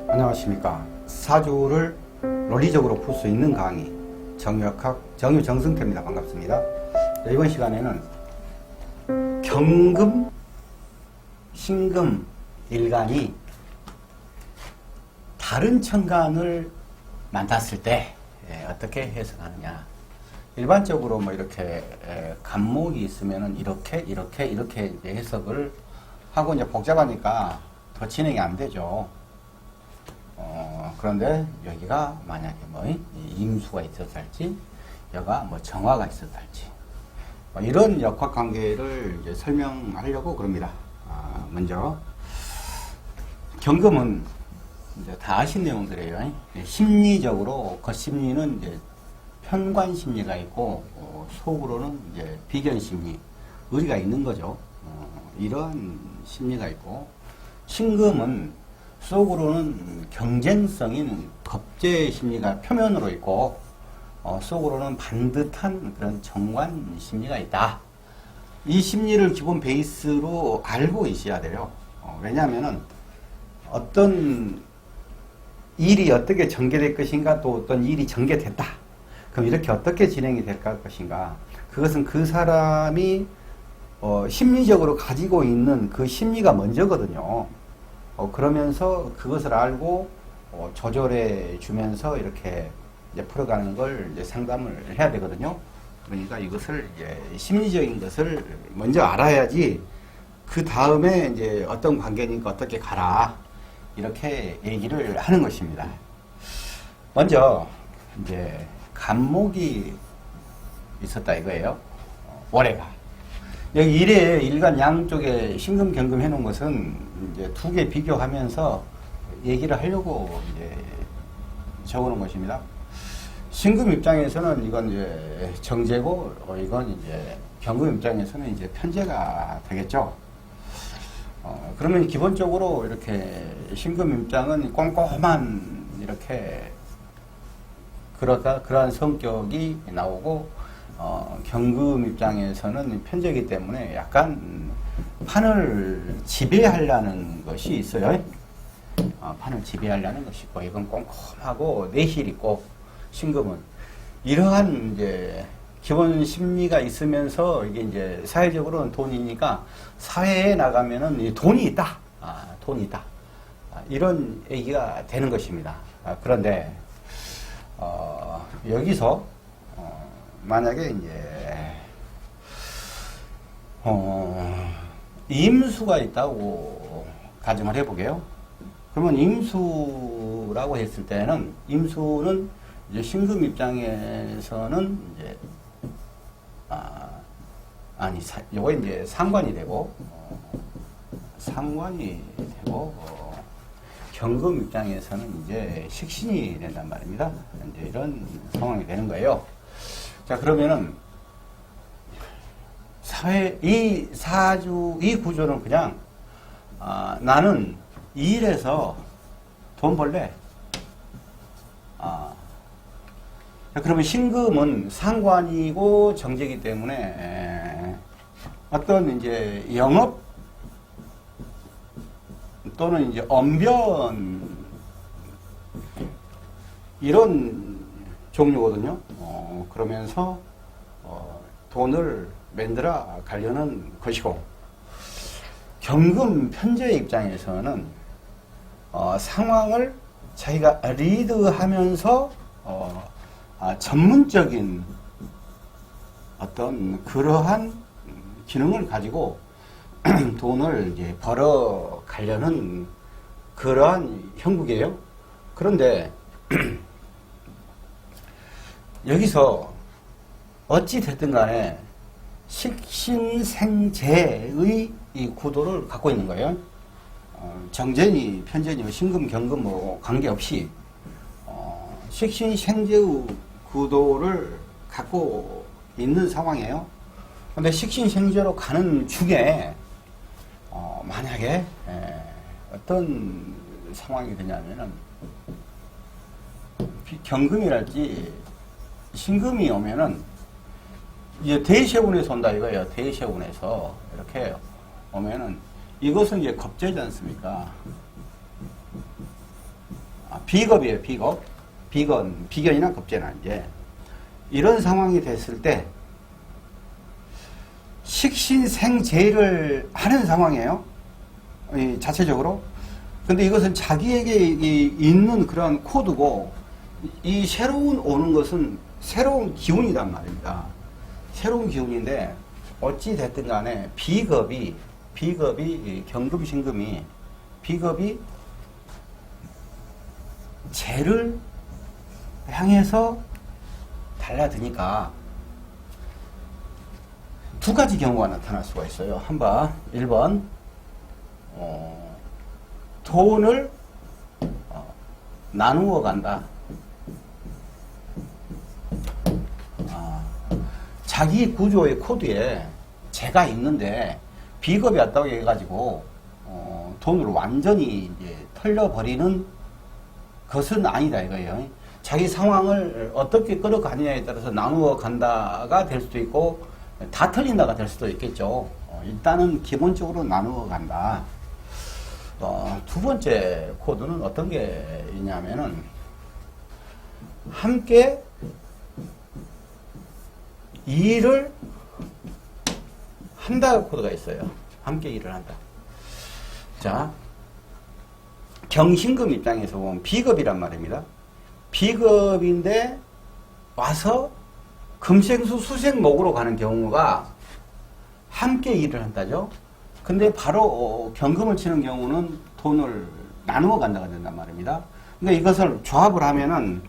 안녕하십니까. 사주를 논리적으로 풀 수 있는 강의 정역학 정유 정승태입니다. 반갑습니다. 이번 시간에는 경금, 신금, 일간이 다른 천간을 만났을 때 어떻게 해석하느냐. 일반적으로 뭐 이렇게 간목이 있으면은 이렇게 이제 해석을 하고 이제 복잡하니까 더 진행이 안 되죠. 그런데 여기가 만약에 뭐 임수가 있었다 할지, 여가 뭐 정화가 있었다 할지, 뭐 이런 역학관계를 이제 설명하려고 그럽니다. 먼저 경금은 이제 다 아신 내용들이에요. 심리적으로 겉심리는 이제 편관 심리가 있고, 속으로는 이제 비견 심리, 의리가 있는 거죠. 이런 심리가 있고, 신금은 속으로는 경쟁성인 겁제 심리가 표면으로 있고, 속으로는 반듯한 그런 정관 심리가 있다. 이 심리를 기본 베이스로 알고 있어야 돼요. 왜냐하면은 어떤 일이 어떻게 전개될 것인가, 또 어떤 일이 전개됐다. 그럼 이렇게 어떻게 진행이 될 것인가. 그것은 그 사람이 심리적으로 가지고 있는 그 심리가 먼저거든요. 그러면서 그것을 알고 조절해 주면서 이렇게 이제 풀어가는 걸 이제 상담을 해야 되거든요. 그러니까 이것을 이제 심리적인 것을 먼저 알아야지 그 다음에 이제 어떤 관계니까 어떻게 가라, 이렇게 얘기를 하는 것입니다. 먼저 이제 간목이 있었다 이거예요. 월해가. 여기 일에 일간 양쪽에 신금, 경금 해놓은 것은 이제 두 개 비교하면서 얘기를 하려고 이제 적어놓은 것입니다. 신금 입장에서는 이건 이제 정제고, 이건 이제 경금 입장에서는 이제 편제가 되겠죠. 그러면 기본적으로 이렇게 신금 입장은 꼼꼼한 이렇게 그러한 성격이 나오고, 경금 입장에서는 편제이기 때문에 약간 판을 지배하려는 것이 있어요. 판을 지배하려는 것이 있고, 이건 꼼꼼하고 내실 있고, 신금은 이러한 이제 기본 심리가 있으면서 이게 이제 사회적으로는 돈이니까 사회에 나가면은 돈이 있다. 돈이 있다. 이런 얘기가 되는 것입니다. 그런데 여기서 만약에 이제 임수가 있다고 가정을 해보게요. 그러면 임수라고 했을 때는, 임수는 이제 신금 입장에서는 이제 요거 이제 상관이 되고, 경금 입장에서는 이제 식신이 된단 말입니다. 이제 이런 상황이 되는 거예요. 자, 그러면은 이 사주, 이 구조는 그냥 나는 이 일에서 돈 벌래. 그러면 신금은 상관이고 정제이기 때문에 어떤 이제 영업 또는 이제 언변, 이런 종류거든요. 그러면서 돈을 만들어 가려는 것이고, 경금 편제 입장에서는 상황을 자기가 리드하면서 전문적인 어떤 그러한 기능을 가지고 돈을 이제 벌어 가려는 그러한 형국이에요. 그런데 여기서 어찌 됐든 간에 식신생재의 이 구도를 갖고 있는 거예요. 정제니 편제니 신금, 경금 뭐 관계없이 식신생재의 구도를 갖고 있는 상황이에요. 근데 식신생재로 가는 중에 만약에 어떤 상황이 되냐면은 경금이랄지 신금이 오면은 이제 대세운에서 온다 이거예요. 대세운에서 이렇게 오면은 이것은 이제 겁재지 않습니까? 비겁이에요, 비겁. 비견이나 급제나 이제. 이런 상황이 됐을 때, 식신생재를 하는 상황이에요. 자체적으로. 근데 이것은 자기에게 있는 그런 코드고, 이 새로운 오는 것은 새로운 기운이란 말입니다. 새로운 기운인데, 어찌됐든 간에 비겁이 경금신금이 비겁이 재를 향해서 달라드니까 두 가지 경우가 나타날 수가 있어요. 한번 1번 돈을 나누어 간다. 자기 구조의 코드에 재가 있는데 비겁이 왔다고 해가지고 돈을 완전히 이제 털려버리는 것은 아니다 이거예요. 자기 상황을 어떻게 끌어가느냐에 따라서 나누어 간다가 될 수도 있고 다 털린다가 될 수도 있겠죠. 일단은 기본적으로 나누어 간다. 두 번째 코드는 어떤 게 있냐면은 함께 일을 한다 코드가 있어요. 함께 일을 한다. 자, 경신금 입장에서 보면 비겁이란 말입니다. 비겁인데 와서 금생수 수생목으로 가는 경우가 함께 일을 한다죠. 근데 바로 경금을 치는 경우는 돈을 나누어 간다가 된단 말입니다. 그러니까 이것을 조합을 하면은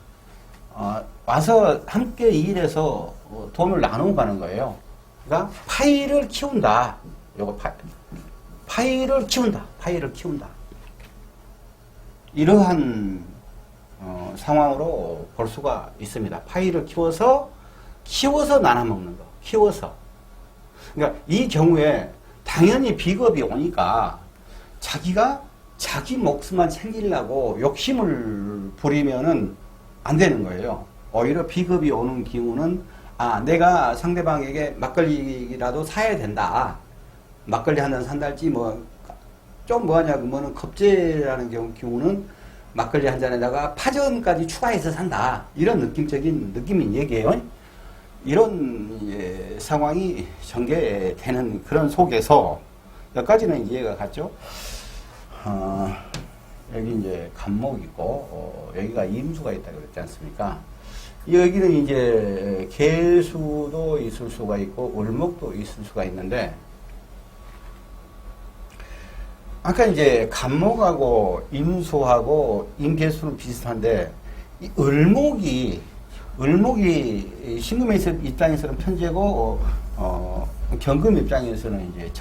와서 함께 일해서 돈을 나누어 가는 거예요. 그러니까 파이를 키운다. 요거 파이를 키운다. 이러한 상황으로 볼 수가 있습니다. 파이를 키워서 나눠 먹는 거. 키워서. 그러니까 이 경우에 당연히 비겁이 오니까 자기가 자기 몫만 챙기려고 욕심을 부리면은 안 되는 거예요. 오히려 비겁이 오는 기운은 내가 상대방에게 막걸리라도 사야 된다. 막걸리 한 잔 산달지 좀 뭐하냐면은 급제라는 경우는 막걸리 한 잔에다가 파전까지 추가해서 산다. 이런 느낌적인 느낌인 얘기예요. 이런 상황이 전개되는 그런 속에서 여기까지는 이해가 갔죠. 여기 이제 간목 있고 여기가 임수가 있다고 그랬지 않습니까? 여기는 이제 개수도 있을 수가 있고 을목도 있을 수가 있는데 아까 이제 간목하고 임수하고 임개수는 비슷한데 이 을목이 신금 입장에서는 편제고 경금 입장에서는 이제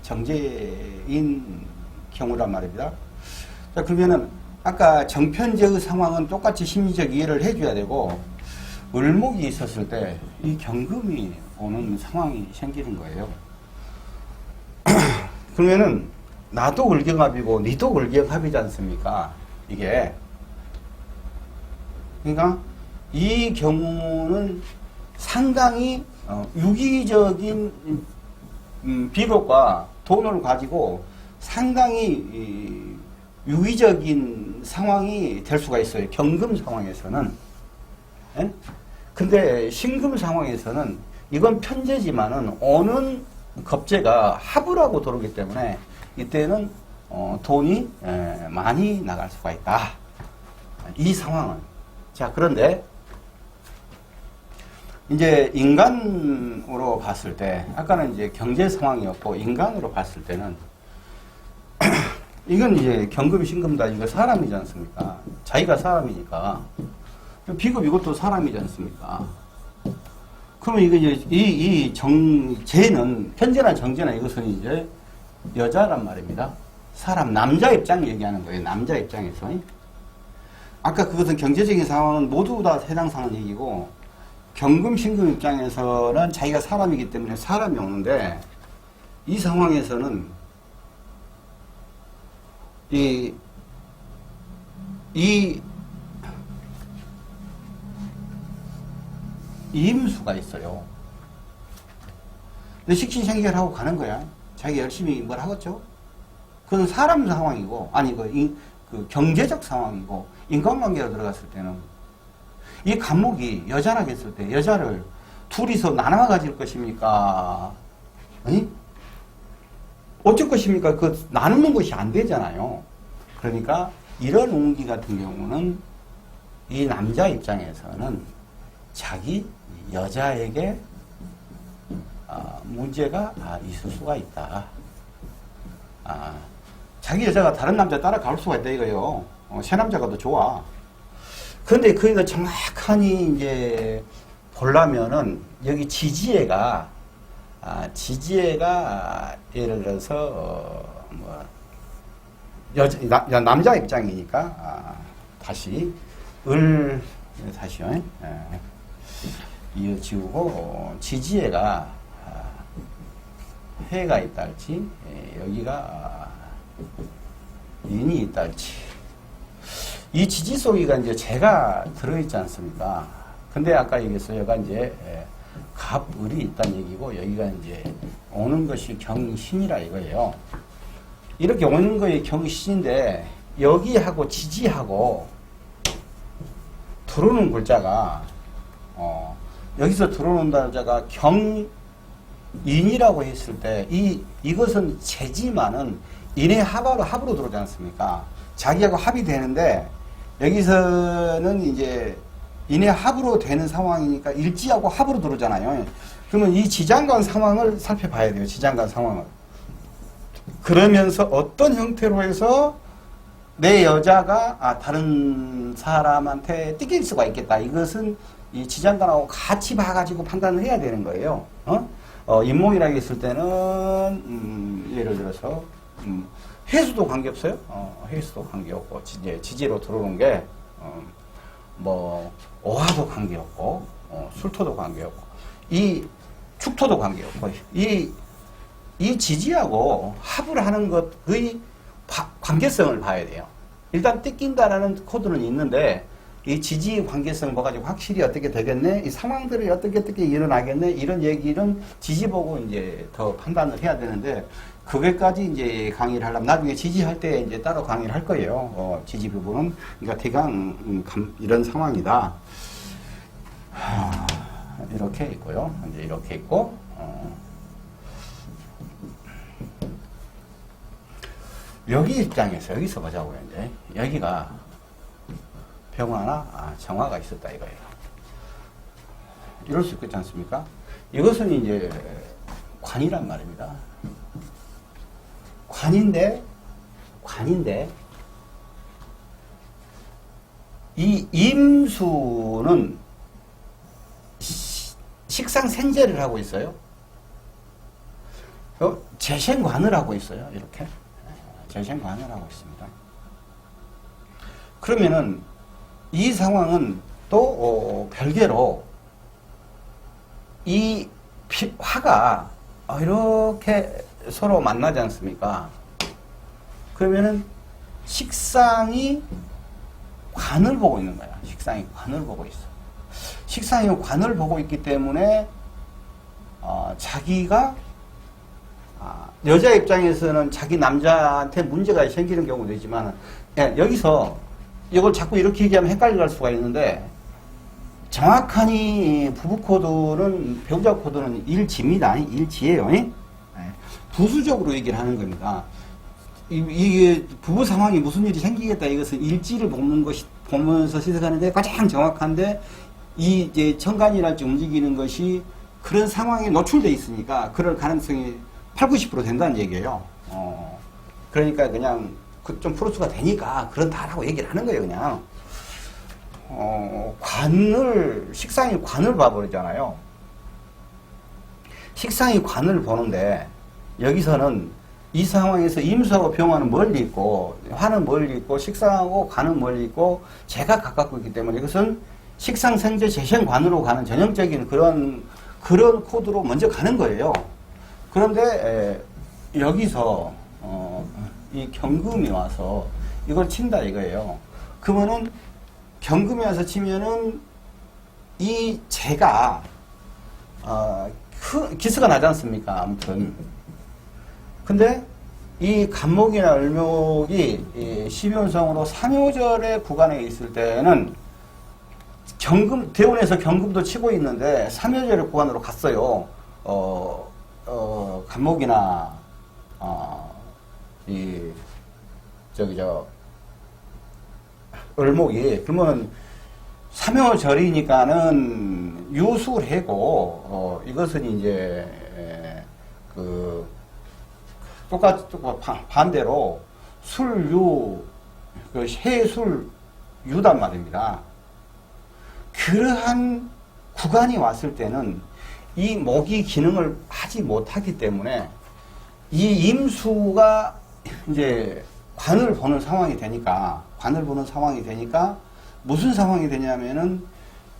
정제인 경우란 말입니다. 자, 그러면은 아까 정편제의 상황은 똑같이 심리적 이해를 해줘야 되고 을목이 있었을 때 이 경금이 오는 상황이 생기는 거예요. 그러면은 나도 을경합이고 니도 을경합이지 않습니까? 이게 그러니까 이 경우는 상당히 유기적인 비겁과 돈을 가지고 상당히 유기적인 상황이 될 수가 있어요. 경금 상황에서는. 예? 근데 신금 상황에서는 이건 편제지만은 오는 겁재가 합으라고 들어오기 때문에 이때는 돈이 많이 나갈 수가 있다. 이 상황은. 자, 그런데 이제 인간으로 봤을 때 아까는 이제 경제 상황이었고 인간으로 봤을 때는 이건 이제 경금 신금 다 이거 사람이지 않습니까? 자기가 사람이니까 비급 이것도 사람이지 않습니까? 그러면 이거 이제 이 정제는 현재나 정제나 이것은 이제 여자란 말입니다. 사람 남자 입장 얘기하는 거예요. 남자 입장에서. 아까 그것은 경제적인 상황은 모두 다 해당 상황 얘기고 경금 신금 입장에서는 자기가 사람이기 때문에 사람이 오는데 이 상황에서는 이 임수가 있어요. 근데 식신생결하고 가는 거야. 자기 열심히 뭘 하겠죠? 그건 사람 상황이고, 아니, 그 경제적 상황이고 인간관계로 들어갔을 때는 이 감목이 여자라 했을 때 여자를 둘이서 나눠 가질 것입니까? 아니? 어쩔 것입니까? 그 나누는 것이 안 되잖아요. 그러니까 이런 운기 같은 경우는 이 남자 입장에서는 자기 여자에게 문제가 있을 수가 있다. 자기 여자가 다른 남자 따라갈 수가 있다 이거요. 새 남자가 더 좋아. 그런데 거기서 정확하니 이제 보려면은 여기 지지애가 예를 들어서 남자 입장이니까 다시 다시요. 이어지우고 지지애가 해가 있다 할지 여기가 인이 있다 할지 이 지지 속이가 이제 재가 들어있지 않습니까? 근데 아까 얘기했어요. 여기가 이제 갑을이 있다는 얘기고 여기가 이제 오는 것이 경신이라 이거예요. 이렇게 오는 거에 경신인데 여기하고 지지하고 들어오는 글자가 여기서 들어오는 글자가 경인이라고 했을 때 이것은 재지만은 인의 합으로 들어오지 않습니까? 자기하고 합이 되는데 여기서는 이제 인의 합으로 되는 상황이니까 일지하고 합으로 들어오잖아요. 그러면 이 지장간 상황을 살펴봐야 돼요. 지장간 상황을. 그러면서 어떤 형태로 해서 내 여자가 다른 사람한테 뜯길 수가 있겠다. 이것은 이 지장간하고 같이 봐가지고 판단을 해야 되는 거예요. 인몽이라고 했을 때는 예를 들어서 해수도 관계없어요. 해수도 관계없고 지지로 들어오는 게 오화도 관계없고 술토도 관계없고 이 축토도 관계없고 이 지지하고 합을 하는 것의 관계성을 봐야 돼요. 일단 뜯긴다라는 코드는 있는데 이 지지 관계성을 봐가지고 확실히 어떻게 되겠네, 이 상황들이 어떻게 일어나겠네, 이런 얘기는 지지 보고 이제 더 판단을 해야 되는데, 그게까지 이제 강의를 하려면 나중에 지지할 때 이제 따로 강의를 할 거예요. 지지 부분은. 그러니까 대강 이런 상황이다. 이렇게 있고요. 이제 이렇게 있고, 여기 입장에서 여기서 보자고요. 이제 여기가 병화나 정화가 있었다 이거예요. 이럴 수 있지 않습니까? 이것은 이제 관이란 말입니다. 관인데 이 임수는 식상생재를 하고 있어요. 재생관을 하고 있어요. 이렇게 재생관을 하고 있습니다. 그러면은 이 상황은 또 별개로 이 화가 이렇게 서로 만나지 않습니까? 그러면은 식상이 관을 보고 있는 거야. 식상이 관을 보고 있어. 식상이 관을 보고 있기 때문에 자기가 여자 입장에서는 자기 남자한테 문제가 생기는 경우도 있지만, 여기서 이걸 자꾸 이렇게 얘기하면 헷갈릴 수가 있는데, 정확하니 부부 코드는, 배우자 코드는 일지입니다. 일지예요. 부수적으로 얘기를 하는 겁니다. 이게 부부 상황이 무슨 일이 생기겠다, 이것은 일지를 보면서 시작하는데 가장 정확한데, 이 이제 천간이랄지 움직이는 것이 그런 상황에 노출돼 있으니까 그럴 가능성이 80~90% 된다는 얘기예요. 그러니까 그냥 좀 프로스가 되니까 그렇다라고 얘기를 하는 거예요, 그냥. 식상이 관을 봐버리잖아요. 식상이 관을 보는데, 여기서는 이 상황에서 임수하고 병화는 멀리 있고, 화는 멀리 있고, 식상하고 관은 멀리 있고, 재가 가깝고 있기 때문에 이것은 식상생재 재생관으로 가는 전형적인 그런 코드로 먼저 가는 거예요. 그런데 여기서 이 경금이 와서 이걸 친다 이거예요. 그러면은 경금이 와서 치면은 이 재가 기스가 나지 않습니까? 아무튼. 근데 이 간목이나 을목이 이 12운성으로 삼요절의 구간에 있을 때는 대운에서 경금도 치고 있는데 삼요절의 구간으로 갔어요. 간목이나 을목이 그러면 삼요절이니까는 유술해고 이것은 이제 똑같이 반대로 술유 해술 유단 말입니다. 그러한 구간이 왔을 때는 이 목이 기능을 하지 못하기 때문에 이 임수가 이제 관을 보는 상황이 되니까 무슨 상황이 되냐면은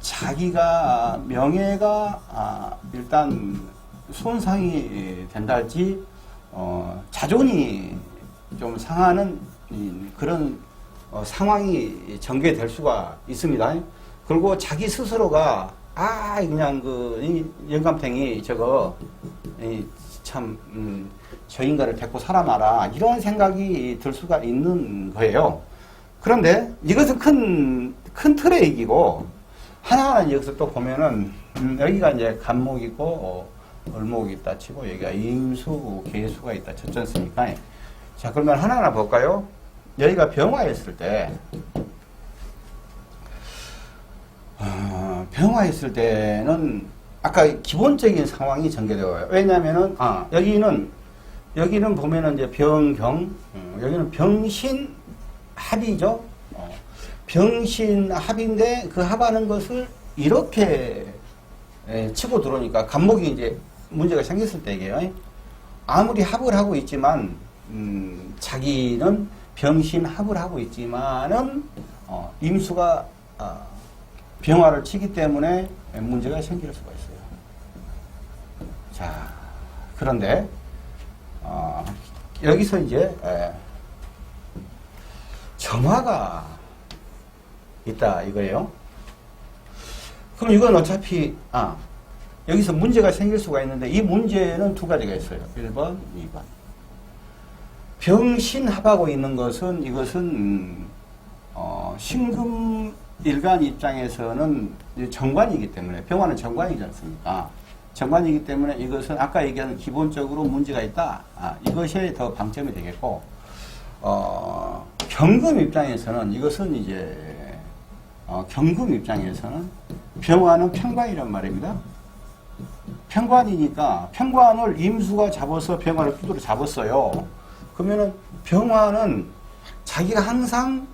자기가 명예가 일단 손상이 된다 할지 자존이 좀 상하는 그런 상황이 전개될 수가 있습니다. 그리고 자기 스스로가 그냥 영감탱이 저거 참 저 인간을 데리고 살아마라 이런 생각이 들 수가 있는 거예요. 그런데 이것은 큰 틀의 얘기고 하나하나 여기서 또 보면은 여기가 이제 간목이 있고 을목이 있다 치고 여기가 임수, 계수가 있다 쳤지 않습니까? 자, 그러면 하나하나 볼까요? 여기가 병화했을 때 병화했을 때는 아까 기본적인 상황이 전개되어요. 왜냐면은 여기는 보면은 이제 병경, 여기는 병신합이죠. 병신합인데 그 합하는 것을 이렇게 치고 들어오니까 간목이 이제 문제가 생겼을 때 이게요. 아무리 합을 하고 있지만 자기는 병신합을 하고 있지만은 임수가 병화를 치기 때문에 문제가 생길 수가 있어요. 자, 그런데 여기서 이제 정화가 있다 이거예요. 그럼 이건 어차피 여기서 문제가 생길 수가 있는데 이 문제는 두 가지가 있어요. 1번, 2번. 병신합하고 있는 것은 이것은 신금 일간 입장에서는 정관이기 때문에 병화는 정관이지 않습니까? 정관이기 때문에 이것은 아까 얘기한 기본적으로 문제가 있다. 이것이 더 방점이 되겠고 경금 입장에서는 이것은 이제 경금 입장에서는 병화는 편관이란 말입니다. 편관이니까 편관을 임수가 잡아서 병화를 두드려 잡았어요. 그러면은 병화는 자기가 항상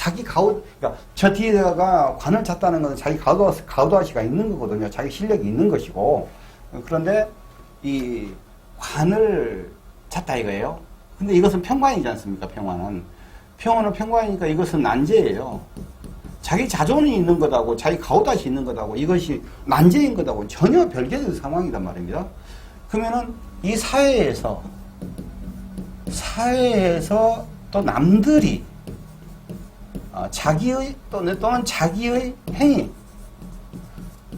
그러니까 저 뒤에다가 관을 찼다는 것은 자기 가우다시가 있는 거거든요. 자기 실력이 있는 것이고. 그런데 이 관을 찼다 이거예요. 근데 이것은 편관이지 않습니까? 병화는 편관이니까 이것은 난제예요. 자기 자존이 있는 것하고 자기 가오다시 있는 것하고 이것이 난제인 것하고 전혀 별개된 상황이란 말입니다. 그러면은 이 사회에서 또 남들이 자기의 또는 자기의 행위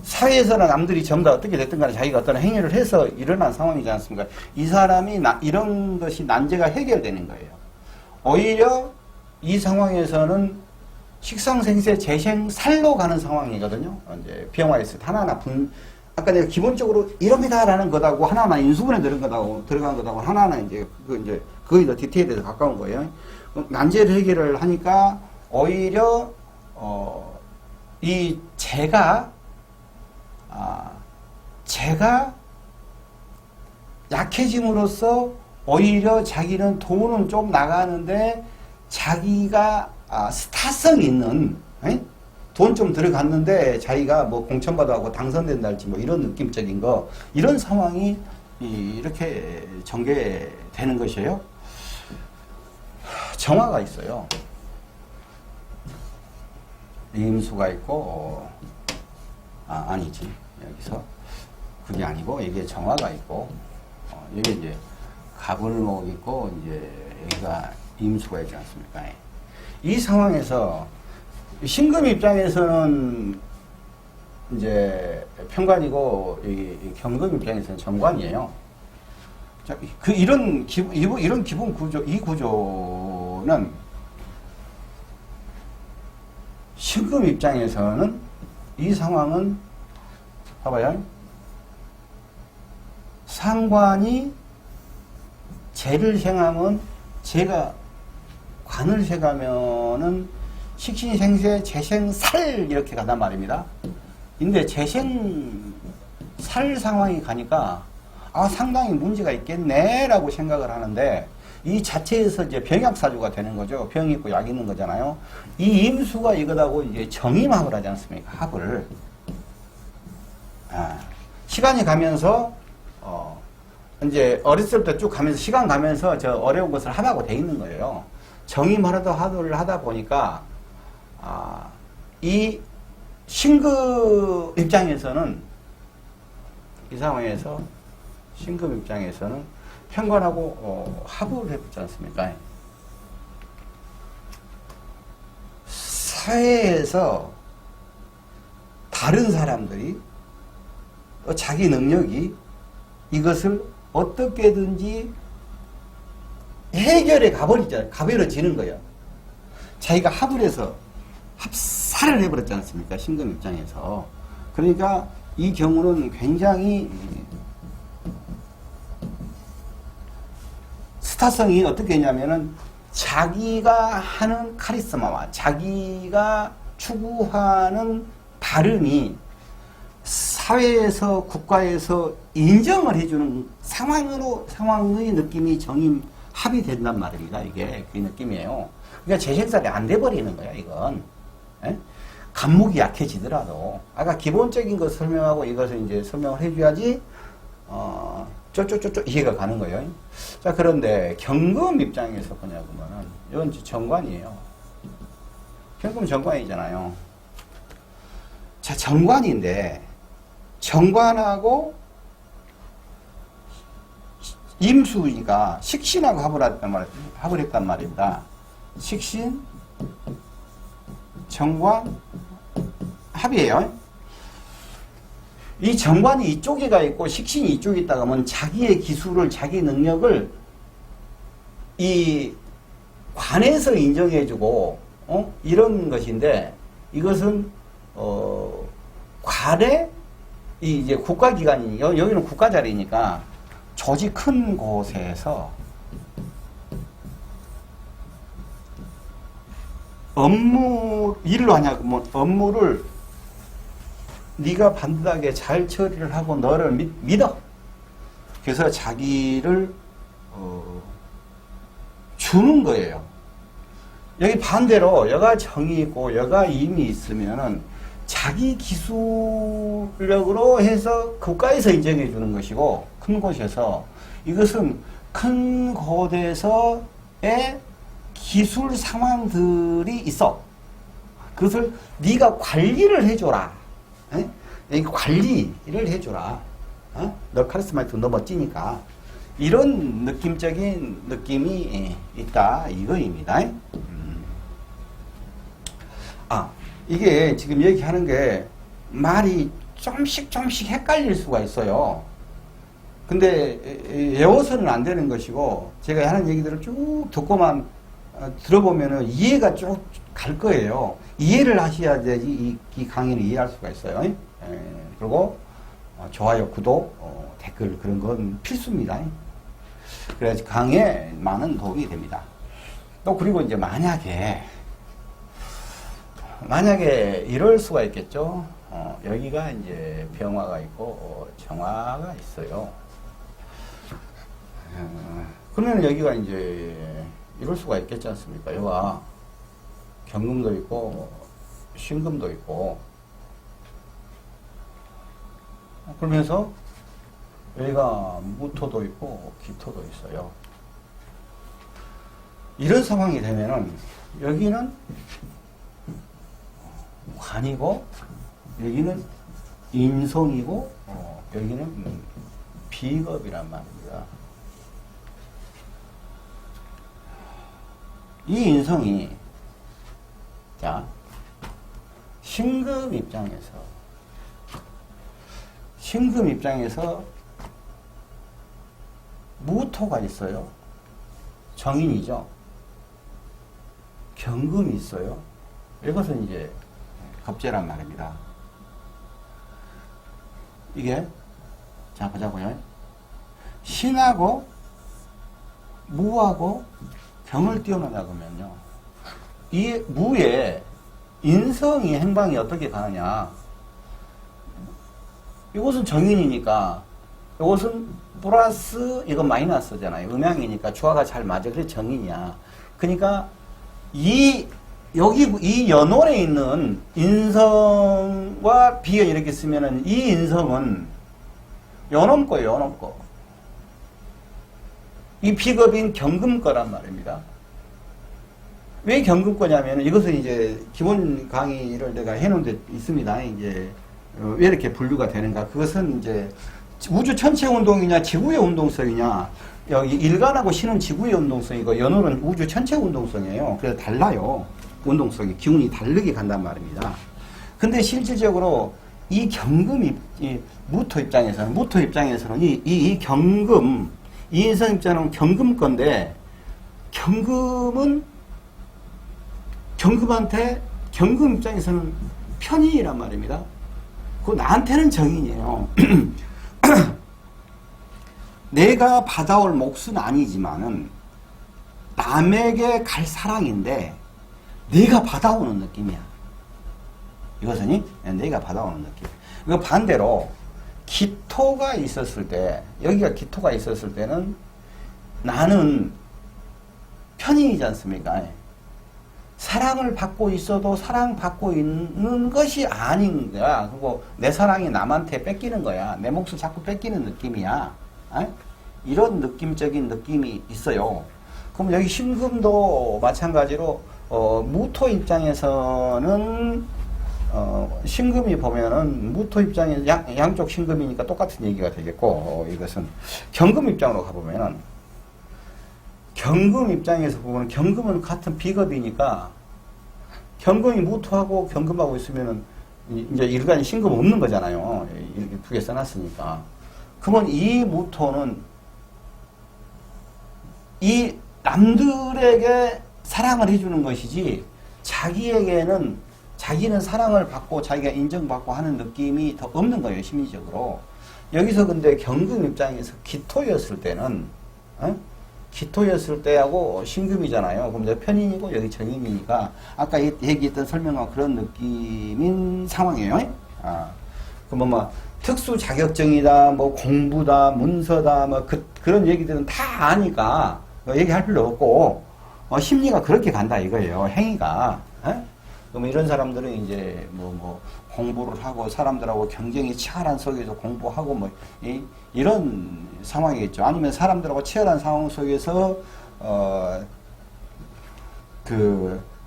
사회에서나 남들이 전부 다 어떻게 됐든 간에 자기가 어떤 행위를 해서 일어난 상황이지 않습니까? 이 사람이 이런 것이 난제가 해결되는 거예요. 오히려 이 상황에서는 식상생세 재생살로 가는 상황이거든요. 이제 병화에서 하나하나 아까 내가 기본적으로 이럽니다라는 것하고 하나하나 인수분해 들어간 것하고 하나하나 이제 거의 더 디테일에 가까운 거예요. 난제를 해결을 하니까 오히려 이 제가 약해짐으로써 오히려 자기는 돈은 좀 나가는데 자기가 스타성 있는 돈 좀 들어갔는데 자기가 뭐 공천받아 하고 당선된다 할지 뭐 이런 느낌적인 거 이런 상황이 이렇게 전개되는 것이에요. 정화가 있어요. 임수가 있고 아니지 여기서 그게 아니고 이게 정화가 있고 이게 이제 갑을목 있고 이제 여기가 임수가 있지 않습니까? 이 상황에서 신금 입장에서는 이제 편관이고 이 경금 입장에서는 정관이에요. 자, 이런 기본 구조, 이 구조는 신금 입장에서는 이 상황은 봐봐요. 상관이 재를 행하면 재가 관을 해가면은 식신생세 재생살 이렇게 가단 말입니다. 근데 재생살 상황이 가니까 상당히 문제가 있겠네라고 생각을 하는데 이 자체에서 이제 병약사주가 되는 거죠. 병이 있고 약이 있는 거잖아요. 이 임수가 이거다고 이제 정임합을 하지 않습니까? 합을. 시간이 가면서 이제 어렸을 때 쭉 가면서 시간 가면서 저 어려운 것을 합하고 돼 있는 거예요. 정임하려도 합을 하다 보니까 이 신금 입장에서는 이 상황에서 신금 입장에서는 편관하고 합을 해보지 않습니까? 사회에서 다른 사람들이 자기 능력이 이것을 어떻게든지 해결해 가버려지는 거예요. 자기가 합을 해서 합사를 해버렸지 않습니까? 신금 입장에서. 그러니까 이 경우는 굉장히 스타성이 어떻게 했냐면은 자기가 하는 카리스마와 자기가 추구하는 발음이 사회에서 국가에서 인정을 해주는 상황의 느낌이 정임합이 된단 말입니다. 이게 그 느낌이에요. 그러니까 재생살이 안 돼버리는 거야 이건. 예? 간목이 약해지더라도 아까 기본적인 것 설명하고 이것을 이제 설명을 해줘야지 쪼쪼쪼쪼 이해가 가는 거예요. 자, 그런데 경금 입장에서 보냐 보면은 이건 정관이에요. 경금 정관이잖아요. 자, 정관인데 정관하고 임수니까 식신하고 합을 했단 말입니다. 식신, 정관, 합이에요. 이 정관이 이쪽에 가 있고 식신이 이쪽에 있다가 하면 자기의 기술을, 자기 능력을 이 관에서 인정해주고, 이런 것인데, 이것은, 관에, 이제 국가기관이, 여기는 국가 자리니까 조직 큰 곳에서 일을 하냐고, 뭐, 업무를 네가 반듯하게 잘 처리를 하고 너를 믿어. 그래서 자기를 주는 거예요. 여기 반대로 여가 정이 있고 여가 임이 있으면은 자기 기술력으로 해서 국가에서 인정해 주는 것이고 큰 곳에서 이것은 큰 곳에서의 기술 상황들이 있어. 그것을 네가 관리를 해줘라. 관리를 해줘라. 너 카리스마틱, 너 멋지니까. 이런 느낌적인 느낌이 있다. 이거입니다. 이게 지금 얘기하는 게 말이 좀씩 헷갈릴 수가 있어요. 근데 외워서는 안 되는 것이고 제가 하는 얘기들을 쭉 듣고만 들어보면은 이해가 쭉 갈 거예요. 이해를 하셔야 되지 이 강의를 이해할 수가 있어요. 그리고 좋아요, 구독, 댓글 그런 건 필수입니다. 그래야지 강의에 많은 도움이 됩니다. 또 그리고 이제 만약에 이럴 수가 있겠죠. 여기가 이제 병화가 있고 정화가 있어요. 그러면 여기가 이제 이럴 수가 있겠지 않습니까? 여기가 경금도 있고 신금도 있고 그러면서 여기가 무토도 있고 기토도 있어요. 이런 상황이 되면은 여기는 관이고 여기는 인성이고 여기는 비겁이란 말입니다. 이 인성이 자 신금 입장에서 무토가 있어요. 정인이죠. 경금이 있어요. 이것은 이제 겁재란 말입니다. 이게 자 보자고요. 신하고 무하고 경을 띄워놓으려 그러면요. 이 무에 인성이 행방이 어떻게 가느냐. 이것은 정인이니까 이것은 플러스 이건 마이너스잖아요. 음양이니까 조화가 잘 맞아. 그래서 정인이야. 그러니까 여기 이 연월에 있는 인성과 비연 이렇게 쓰면은 이 인성은 연엄 거예요. 연엄 거. 이 비겁인 경금 거란 말입니다. 왜 경금 거냐면 이것은 이제 기본 강의를 내가 해놓은 데 있습니다. 이제 왜 이렇게 분류가 되는가? 그것은 이제 우주 전체 운동이냐 지구의 운동성이냐. 여기 일간하고 신은 지구의 운동성이고 연월은 우주 전체 운동성이에요. 그래서 달라요. 운동성이 기운이 다르게 간단 말입니다. 근데 실질적으로 이 경금이 무토 입장에서는 이 경금 이 인성 입장은 경금 건데 경금은 경금한테 경금 입장에서는 편인이란 말입니다. 그 나한테는 정인이에요. 내가 받아올 몫은 아니지만은 남에게 갈 사랑인데 내가 받아오는 느낌이야. 이것은 내가 받아오는 느낌. 이거 반대로 기토가 있었을 때, 여기가 기토가 있었을 때는 나는 편인이지 않습니까? 사랑을 받고 있어도 사랑받고 있는 것이 아닌 거야. 그리고 내 사랑이 남한테 뺏기는 거야. 내 몫을 자꾸 뺏기는 느낌이야. 이런 느낌적인 느낌이 있어요. 그럼 여기 신금도 마찬가지로 무토 입장에서는 신금이 보면은 무토 입장에 양쪽 신금이니까 똑같은 얘기가 되겠고 이것은 경금 입장으로 가보면은 경금 입장에서 보면 경금은 같은 비겁이니까 경금이 무토하고 경금하고 있으면은 이제 일간이 신금 없는 거잖아요. 이렇게 두 개 써놨으니까. 그러면 이 무토는 이 남들에게 사랑을 해주는 것이지 자기에게는 자기는 사랑을 받고 자기가 인정받고 하는 느낌이 더 없는 거예요. 심리적으로. 여기서 근데 경금 입장에서 기토였을 때는 기토였을 때하고 신금이잖아요. 그럼 내 편인이고 여기 정인이니까 아까 얘기했던 설명과 그런 느낌인 상황이에요. 그러면 뭐 특수 자격증이다, 뭐 공부다, 문서다, 뭐 그런 얘기들은 다 아니까 얘기할 필요 없고 심리가 그렇게 간다 이거예요. 행위가. 그럼 이런 사람들은 이제 뭐 공부를 하고 사람들하고 경쟁이 치열한 속에서 공부하고 뭐 이런 상황이겠죠. 아니면 사람들하고 치열한 상황 속에서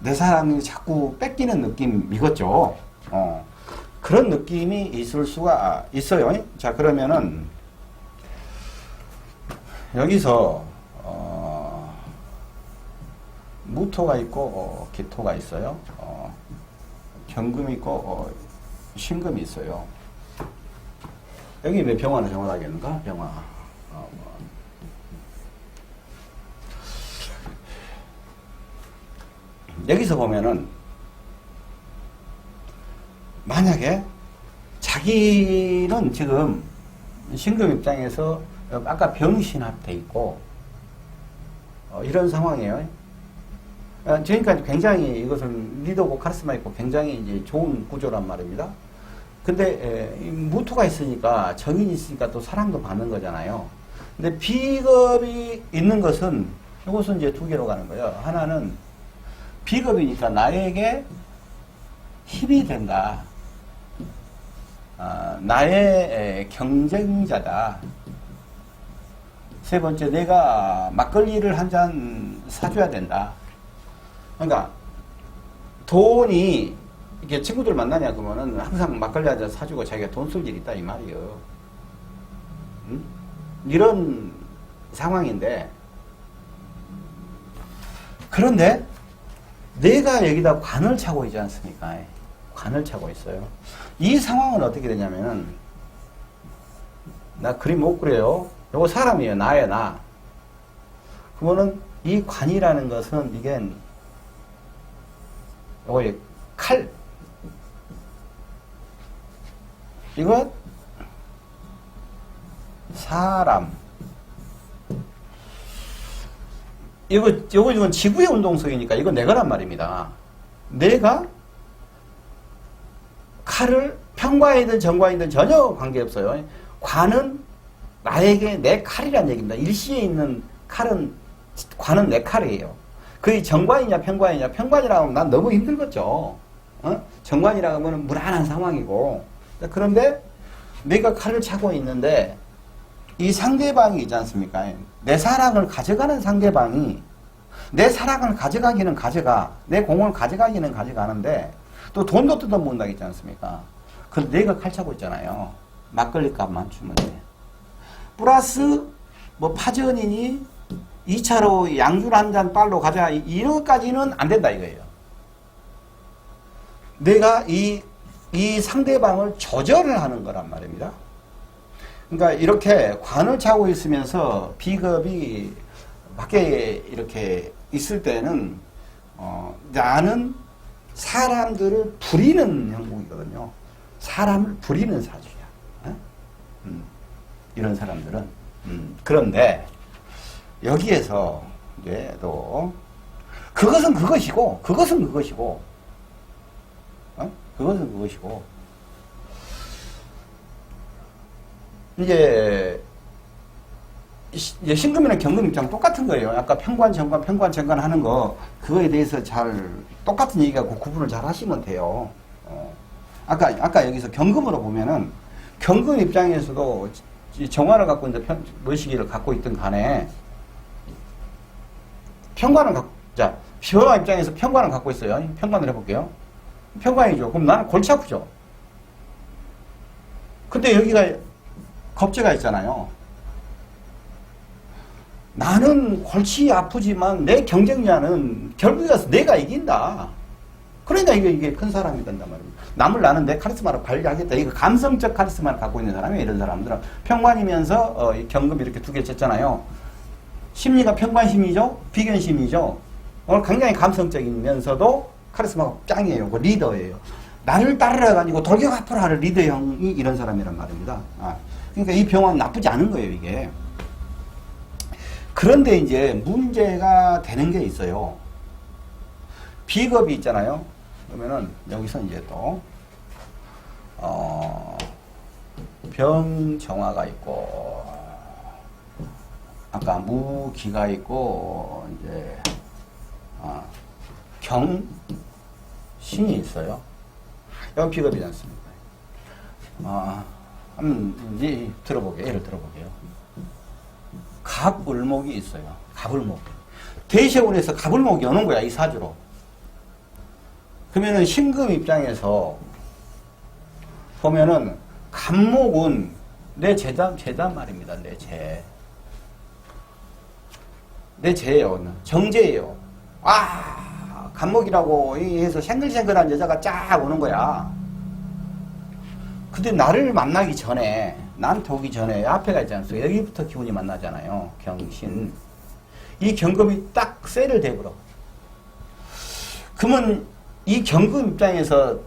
내 사람이 자꾸 뺏기는 느낌이겠죠. 그런 느낌이 있을 수가 있어요. 자, 그러면은 여기서 무토가 있고 기토가 있어요. 경금이 있고 신금이 있어요. 여기 왜 병화는 정확하겠는가? 병화. 여기서 보면은 만약에 자기는 지금 신금 입장에서 아까 병신합돼 있고 이런 상황이에요. 지금까지 굉장히 이것은 리더고 카리스마 있고 굉장히 이제 좋은 구조란 말입니다. 근데 무토가 있으니까 정인이 있으니까 또 사랑도 받는 거잖아요. 근데 비겁이 있는 것은 이것은 이제 두 개로 가는 거예요. 하나는 비겁이니까 나에게 힘이 된다. 나의 경쟁자다. 세 번째, 내가 막걸리를 한 잔 사줘야 된다. 그러니까 돈이 이렇게 친구들 만나냐 그러면은 항상 막걸리 한 잔 사주고 자기가 돈 쓸 일이 있다 이 말이에요. 응? 이런 상황인데 그런데 내가 여기다 관을 차고 있지 않습니까? 관을 차고 있어요. 이 상황은 어떻게 되냐면은 나 그림 못 그려요. 요거 사람이에요. 나예요, 나. 그러면은 이 관이라는 것은 이게 요거 칼. 이거 사람. 이건 지구의 운동성이니까 이거 내 거란 말입니다. 내가 칼을 편관이든 정관이든 전혀 관계없어요. 관은 나에게 내 칼이란 얘기입니다. 일시에 있는 칼은, 관은 내 칼이에요. 그게 정관이냐 편관이냐. 편관이라고 하면 난 너무 힘들겠죠. 정관이라고 하면 무난한 상황이고. 그런데 내가 칼을 차고 있는데 이 상대방이 있지 않습니까? 내 사랑을 가져가는 상대방이 내 사랑을 가져가기는 가져가. 내 공을 가져가기는 가져가는데 또 돈도 뜯어먹는다 있지 않습니까? 근데 내가 칼 차고 있잖아요. 막걸리 값만 주면 돼. 플러스 뭐 파전이니 2차로 양주를 한 잔 빨로 가자. 이런 것까지는 안 된다 이거예요. 내가 이 상대방을 조절을 하는 거란 말입니다. 그러니까 이렇게 관을 차고 있으면서 비겁이 밖에 이렇게 있을 때는 나는 사람들을 부리는 형국이거든요. 사람을 부리는 사주야. 이런 사람들은. 그런데 여기에서 이제 또 그것은 그것이고 이제 신금이나 경금 입장 똑같은 거예요. 아까 편관, 정관 하는 거, 그거에 대해서 잘, 똑같은 얘기가 구분을 잘 하시면 돼요. 아까 여기서 경금으로 보면은, 경금 입장에서도 정화를 갖고 있는 머시기를 갖고 있던 간에, 비화 입장에서 편관을 갖고 있어요. 편관을 해볼게요. 편관이죠. 그럼 나는 골치 아프죠. 근데 여기가 겁재가 있잖아요. 나는 골치 아프지만 내 경쟁자는 결국에 가서 내가 이긴다. 그러니까 이게 큰 사람이 된단 말입니다. 남을 나는 내 카리스마로 관리하겠다. 이거 감성적 카리스마를 갖고 있는 사람이 이런 사람들은 편관이면서 경금 이렇게 두 개 쳤잖아요. 심리가 편관심이죠. 비견심이죠. 굉장히 감성적이면서도 카리스마가 짱이에요. 그 리더예요. 나를 따르러가지고 돌격 앞으로 하는 리더형이 이런 사람이란 말입니다. 그러니까 이 병은 나쁘지 않은 거예요, 이게. 그런데 이제 문제가 되는 게 있어요. 비겁이 있잖아요. 그러면은 여기서 이제 또 병정화가 있고 아까 무기가 있고 이제 경신이 있어요. 여기 비겁이지 않습니까? 한번 이제 들어보게요. 예를 들어보게요. 갑을목이 있어요. 갑을목. 대시운에서 갑을목이 오는 거야, 이 사주로. 그러면은 신금 입장에서 보면은 갑목은 내 제단 말입니다. 내 제예요. 정제예요. 갑목이라고 해서 생글생글한 여자가 쫙 오는 거야. 근데 나를 만나기 전에, 나한테 오기 전에 앞에가 있지 않습니까? 여기부터 기운이 만나잖아요. 경신. 이 경금이 딱 쇠를 대버려. 그러면 이 경금 입장에서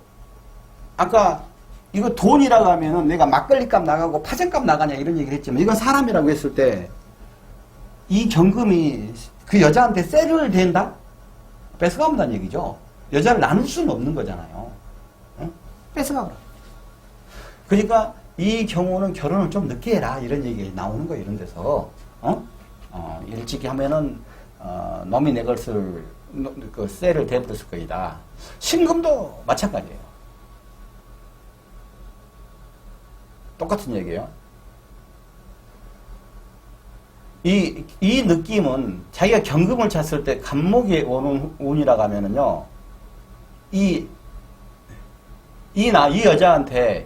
아까 이거 돈이라고 하면은 내가 막걸리 값 나가고 파전값 나가냐 이런 얘기를 했지만 이건 사람이라고 했을 때 이 경금이 그 여자한테 쇠를 댄다? 뺏어가본다는 얘기죠. 여자를 나눌 수는 없는 거잖아요. 뺏어가버려. 그러니까 이 경우는 결혼을 좀 늦게 해라 이런 얘기 나오는 거예요. 이런 데서 일찍이 하면은 놈이 내 것을 그 쇠를 대버렸을 거이다. 신금도 마찬가지예요. 똑같은 얘기예요. 이 느낌은 자기가 경금을 찼을 때 갑목이 오는 운이라고 하면은요, 이 여자한테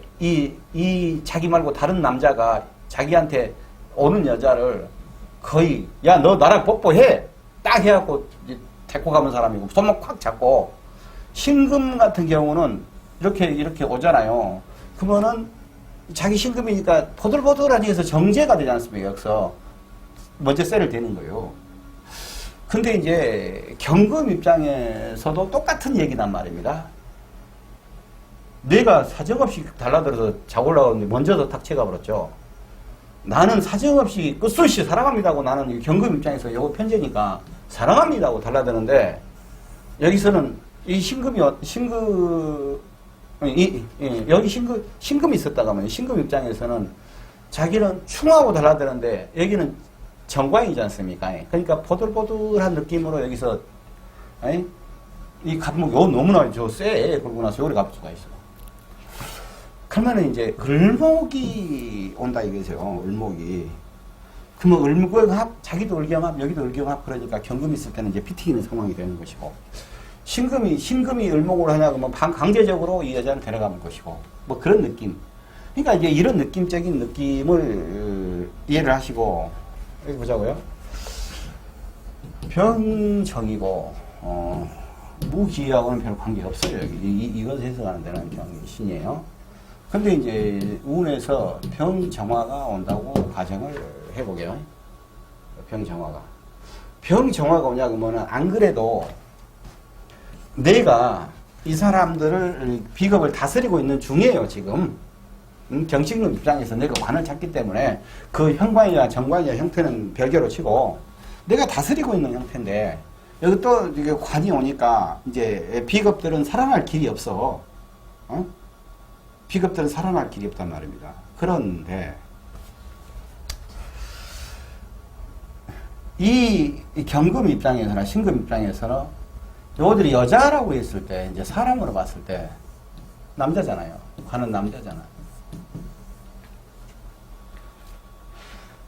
자기 말고 다른 남자가 자기한테 오는 여자를 거의, 야, 너 나랑 뽀뽀해! 딱 해갖고 데리고 가는 사람이고, 손목 꽉 잡고, 신금 같은 경우는 이렇게 오잖아요. 그러면은 자기 신금이니까 포들포들하니 해서 정제가 되지 않습니까? 여기서 먼저 셀을 대는 거예요. 근데 이제 경금 입장에서도 똑같은 얘기란 말입니다. 내가 사정없이 달라들어서 자고 올라오는데 먼저 탁 채가버렸죠. 나는 사정없이 끝없이 사랑합니다고 나는 경금 입장에서 요거 편제니까 사랑합니다고 달라드는데 여기서는 이 여기 신금이 있었다가 하면 신금 입장에서는 자기는 충하고 달라드는데 여기는 정관이지 않습니까? 그러니까 보들보들한 느낌으로 여기서 이 갑목이 너무나 쎄 그러고 나서 요리 갈 수가 있어. 그러면은 이제 을목이 온다 이거죠. 을목이. 그러면 을목합 자기도 을경합 여기도 을경합 그러니까 경금이 있을 때는 이제 피튀기는 상황이 되는 것이고 신금이 을목으로 하냐 그러면 강제적으로 이 여자를 데려가는 것이고 뭐 그런 느낌. 그러니까 이제 이런 느낌적인 느낌을 이해를 하시고 여기 보자고요. 병정이고 무기하고는 별 관계 없어요. 이것 해석하는 데는 병신이에요. 근데 이제 운에서 병정화가 온다고 가정을 해보게요. 병정화가. 병정화가 오냐 그러면은 안 그래도 내가 이 사람들을 비겁을 다스리고 있는 중이에요 지금. 경식론 입장에서 내가 관을 찾기 때문에 그 현관이나 정관이나 형태는 별개로 치고 내가 다스리고 있는 형태인데 여기 또 이게 관이 오니까 이제 비겁들은 살아날 길이 없어. 비겁들은 살아날 길이 없단 말입니다. 그런데 이 경금 입장에서나 신금 입장에서는 요들이 여자라고 했을 때 이제 사람으로 봤을 때 남자잖아요. 관은 남자잖아.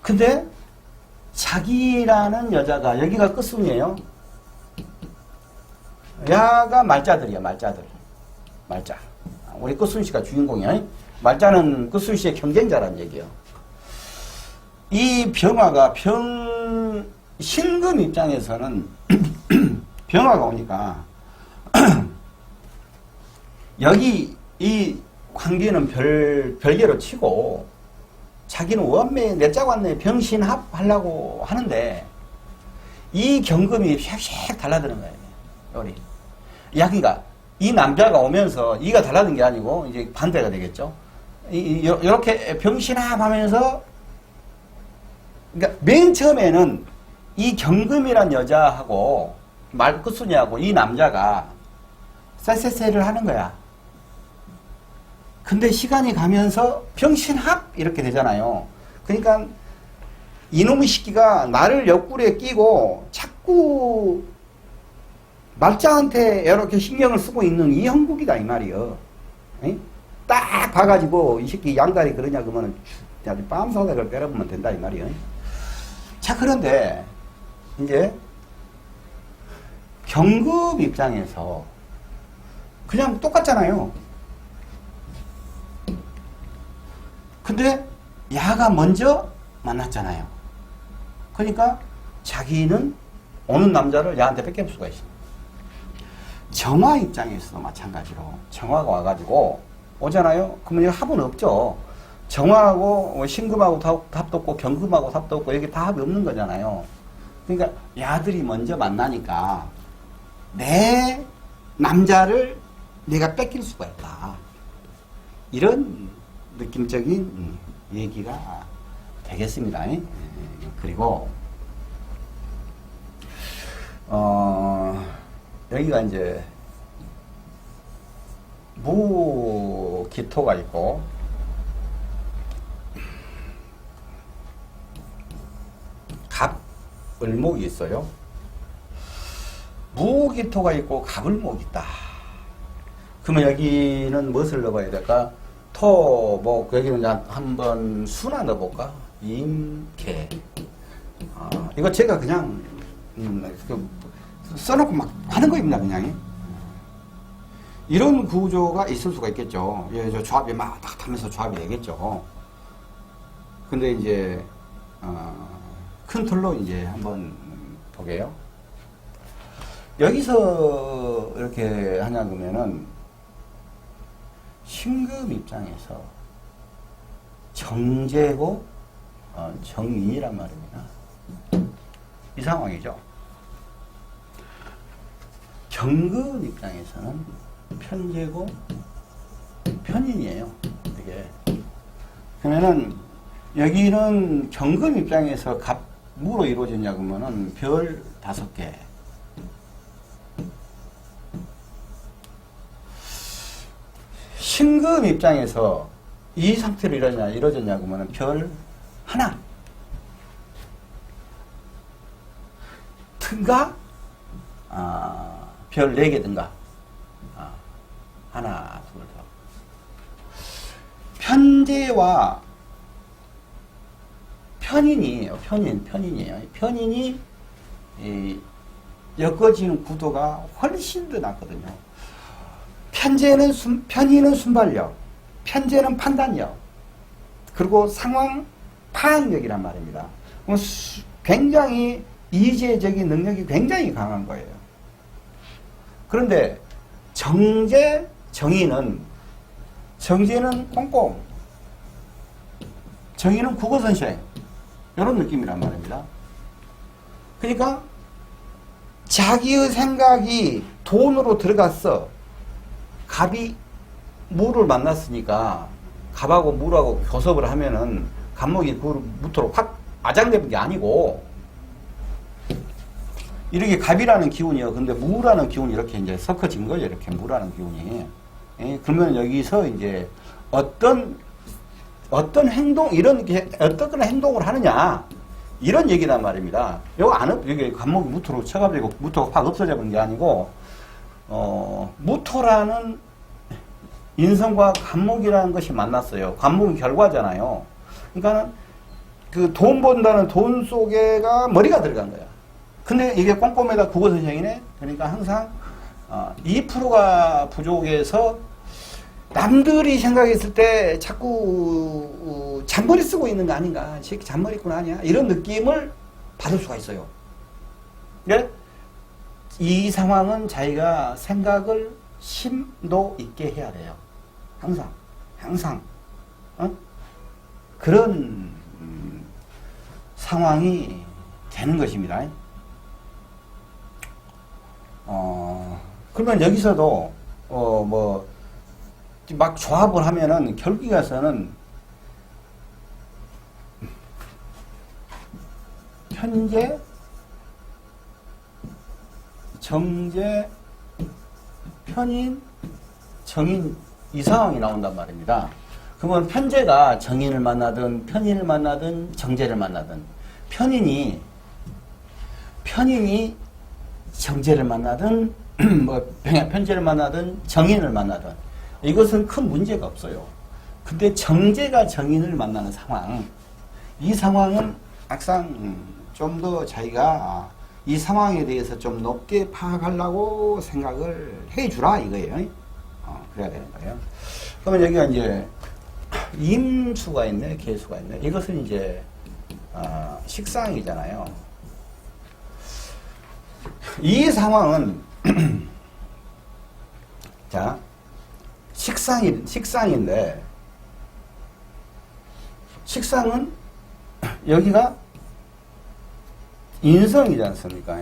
근데 자기라는 여자가 여기가 끝순이에요. 야가 말자들이야. 말자들. 말자. 우리 끝순씨가 주인공이야. 말자는 끝순씨의 경쟁자란 얘기예요. 이 병화가 신금 입장에서는 병화가 오니까 여기 이 관계는 별개로 치고 자기는 원매 내짝왔네 병신합 하려고 하는데 이 경금이 샥샥 달라드는 거예요. 요리. 그러니까 이 남자가 오면서 이가 달라든 게 아니고 이제 반대가 되겠죠. 이렇게 병신합 하면서 그러니까 맨 처음에는 이 경금이란 여자하고 말 끝순이하고 이 남자가 쎄쎄쎄를 하는 거야. 근데 시간이 가면서 병신합 이렇게 되잖아요. 그러니까 이놈의 새끼가 나를 옆구리에 끼고 자꾸 말자한테 이렇게 신경을 쓰고 있는 이 형국이다 이 말이요. 딱 봐가지고 이 새끼 양다리 그러냐 그러면 아주 빰소닥을 때려보면 된다 이 말이요. 자 그런데 이제 경금 입장에서 그냥 똑같잖아요. 근데 야가 먼저 만났잖아요. 그러니까 자기는 오는 남자를 야한테 뺏길 수가 있어. 정화 입장에서도 마찬가지로 정화가 와가지고 오잖아요. 그러면 합은 없죠. 정화하고 신금하고 합도 없고 경금하고 합도 없고 여기 다 합이 없는 거잖아요. 그러니까 야들이 먼저 만나니까 내 남자를 내가 뺏길 수가 있다. 이런 느낌적인 얘기가 되겠습니다. 그리고 여기가 이제 무기토가 있고 갑을목이 있어요. 무기토가 있고 갑을목이 있다. 그러면 여기는 무엇을 넣어야 될까? 토, 목, 여기는 한번 수나 넣어볼까? 임개. 이거 제가 그냥, 써놓고 막 하는 거입니다, 그냥. 이런 구조가 있을 수가 있겠죠. 예, 저 조합이 막 딱 하면서 조합이 되겠죠. 근데 이제, 큰 틀로 이제 한번 보게요. 여기서 이렇게 하냐 그러면은, 신금 입장에서 정제고 정인이란 말입니다. 이 상황이죠. 정근 입장에서는 편제고 편인이에요. 이게 그러면은 여기는 정근 입장에서 뭐로 이루어졌냐 그러면은 별 5개. 신금 입장에서 이 상태로 이루어졌냐 그러면은 별 1. 든가 별 4개 든가 하나, 둘, 더. 편제와 편인이에요. 편인이에요. 편인이 엮어지는 구도가 훨씬 더 낫거든요. 편인은 순발력, 편제는 판단력, 그리고 상황 파악력이란 말입니다. 굉장히 이제적인 능력이 굉장히 강한 거예요. 그런데 정제는 꼼꼼, 정의는 국어선생, 이런 느낌이란 말입니다. 그러니까 자기의 생각이 돈으로 들어갔어. 갑이 무를 만났으니까 갑하고 무하고 교섭을 하면은 갑목이 그 무토로 확 아장되는 게 아니고, 이렇게 갑이라는 기운이요. 근데 무라는 기운이 이렇게 이제 섞어진 거죠. 이렇게 무라는 기운이. 예, 그러면 여기서 이제 어떤 행동, 어떤 행동을 하느냐, 이런 얘기란 말입니다. 여기 갑목이 무토로 쳐가지고 무토가 확 없어져 버린 게 아니고, 무토라는 인성과 갑목이라는 것이 만났어요. 갑목은 결과잖아요. 그러니까 그 돈 번다는 돈 속에가 머리가 들어간 거야. 근데 이게 꼼꼼에다 국어선생이네. 그러니까 항상 2%가 부족해서 남들이 생각했을 때 자꾸 잔머리 쓰고 있는 거 아닌가, 새끼 잔머리꾼 아니야, 이런 느낌을 받을 수가 있어요. 예? 이 상황은 자기가 생각을 심도 있게 해야 돼요. 항상 그런 상황이 되는 것입니다. 그러면 여기서도 막 조합을 하면은 결국에 가서는 편제, 정제, 편인, 정인, 이 상황이 나온단 말입니다. 그러면 편제가 정인을 만나든 편인을 만나든 정제를 만나든, 편인이 정제를 만나든 편제를 만나든 정인을 만나든 이것은 큰 문제가 없어요. 근데 정제가 정인을 만나는 상황, 이 상황은 항상 좀 더 자기가 이 상황에 대해서 좀 높게 파악하려고 생각을 해주라 이거예요. 그래야 되는 거예요. 그러면 여기가 이제 임수가 있네, 계수가 있네. 이것은 이제 식상이잖아요. 이 상황은 자, 식상인데, 식상은 여기가 인성이지 않습니까?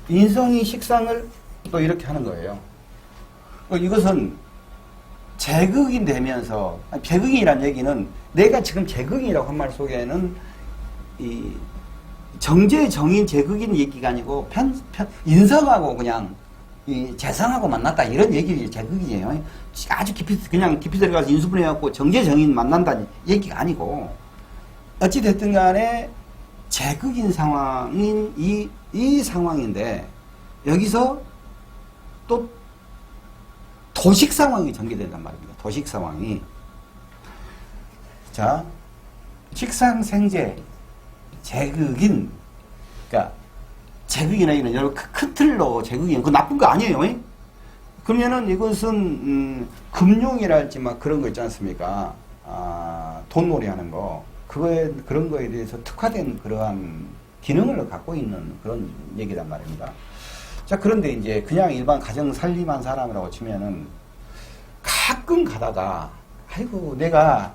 인성이 식상을 또 이렇게 하는 거예요. 이것은 제극이 되면서, 제극이란 얘기는 내가 지금 제극이라고 한 말 속에는 이 정제, 정인, 제극인 얘기가 아니고 인성하고 그냥 이 재성하고 만났다 이런 얘기 제극이에요. 아주 깊이 들어가서 인수분해해갖고 정제, 정인 만난다는 얘기가 아니고, 어찌됐든 간에 제극인 상황인 이 상황인데, 여기서 또 도식 상황이 전개된단 말입니다. 도식 상황이. 자, 식상생제, 제극인, 그러니까 제극이나 이런 여러 큰 틀로 제극인, 그거 나쁜 거 아니에요. 그러면은 이것은 금융이랄지 막 그런 거 있지 않습니까? 돈놀이 하는 거, 그런 거에 대해서 특화된 그러한 기능을 갖고 있는 그런 얘기란 말입니다. 자, 그런데 이제 그냥 일반 가정 살림한 사람이라고 치면은 가끔 가다가 아이고, 내가,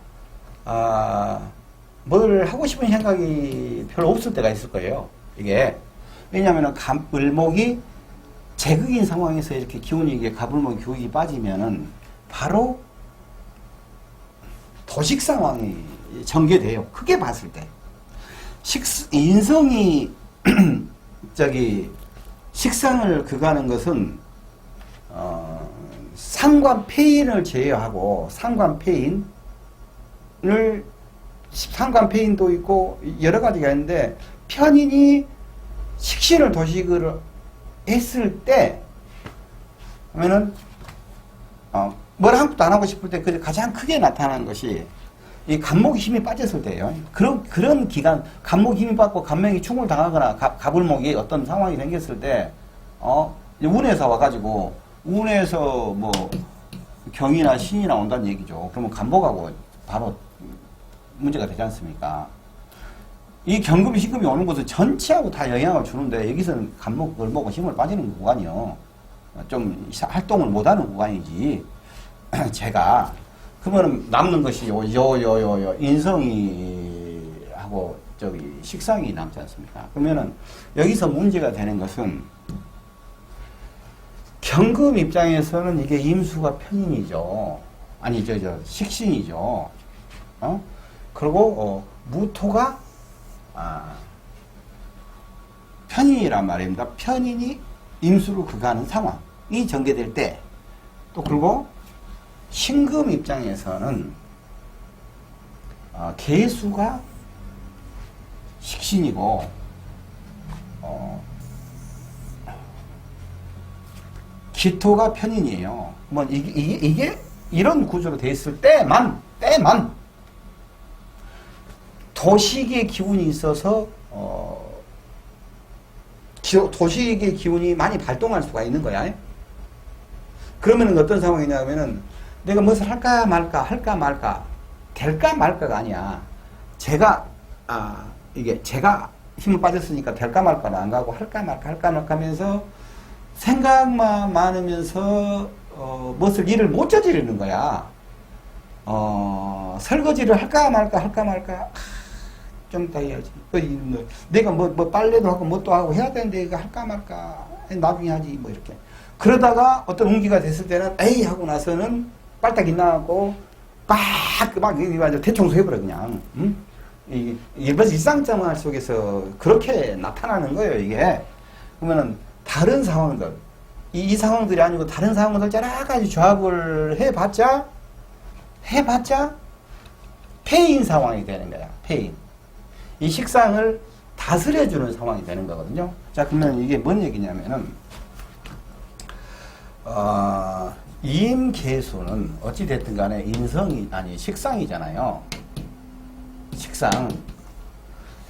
뭘 하고 싶은 생각이 별로 없을 때가 있을 거예요. 이게. 왜냐면은, 을목이 제극인 상황에서 이렇게 기운이, 이게 갑을목 기운이 빠지면은, 바로 도식 상황이 전개돼요. 크게 봤을 때. 인성이, 식상을 그가는 것은, 상관 폐인을 제외하고, 상관 폐인도 있고, 여러 가지가 있는데, 편인이 식신을 도식을 했을 때, 하면은, 뭘 아무것도 안 하고 싶을 때, 가장 크게 나타나는 것이, 이 간목이 힘이 빠졌을 때예요. 그런 기간, 간목이 힘이 빠졌고, 간명이 충을 당하거나, 갑을목이 어떤 상황이 생겼을 때, 운에서 와가지고, 운에서 뭐, 경이나 신이 나온다는 얘기죠. 그러면 간목하고 바로 문제가 되지 않습니까? 이 경금이 희금이 오는 것은 전체하고 다 영향을 주는데, 여기서는 간목, 을목은 힘을 빠지는 구간이요. 좀 활동을 못하는 구간이지. 제가, 그러면 남는 것이 인성이 하고 식상이 남지 않습니까? 그러면은 여기서 문제가 되는 것은 경금 입장에서는 이게 임수가 편인이죠. 아니, 식신이죠. 그리고, 무토가, 편인이란 말입니다. 편인이 임수로 그가는 상황이 전개될 때, 또 그리고, 신금 입장에서는, 계수가 식신이고, 기토가 편인이에요. 뭐, 이게 이런 구조로 되어 있을 때만, 도식의 기운이 있어서, 도식의 기운이 많이 발동할 수가 있는 거야. 그러면 어떤 상황이냐면은, 내가 무엇을 할까 말까, 될까 말까가 아니야. 제가 힘을 빠졌으니까 될까 말까는 안 가고, 할까 말까 하면서, 생각만 많으면서 무엇을 일을 못 저지르는 거야. 설거지를 할까 말까 좀 이따 해야지. 내가 뭐 빨래도 하고 뭣도 하고 해야 되는데 이거 할까 말까 나중에 하지 뭐 이렇게. 그러다가 어떤 운기가 됐을 때는 에이 하고 나서는 빨딱 일어나고 막 대청소 해버려 그냥. 응? 일상생활 속에서 그렇게 나타나는 거예요 이게. 그러면은 다른 상황들, 이 상황들이 아니고 다른 상황들 여러 가지 조합을 해봤자 폐인 상황이 되는 거야. 폐인. 이 식상을 다스려주는 상황이 되는 거거든요. 자, 그러면 이게 뭔 얘기냐면은, 임계수는 어찌됐든 간에 식상이잖아요. 식상.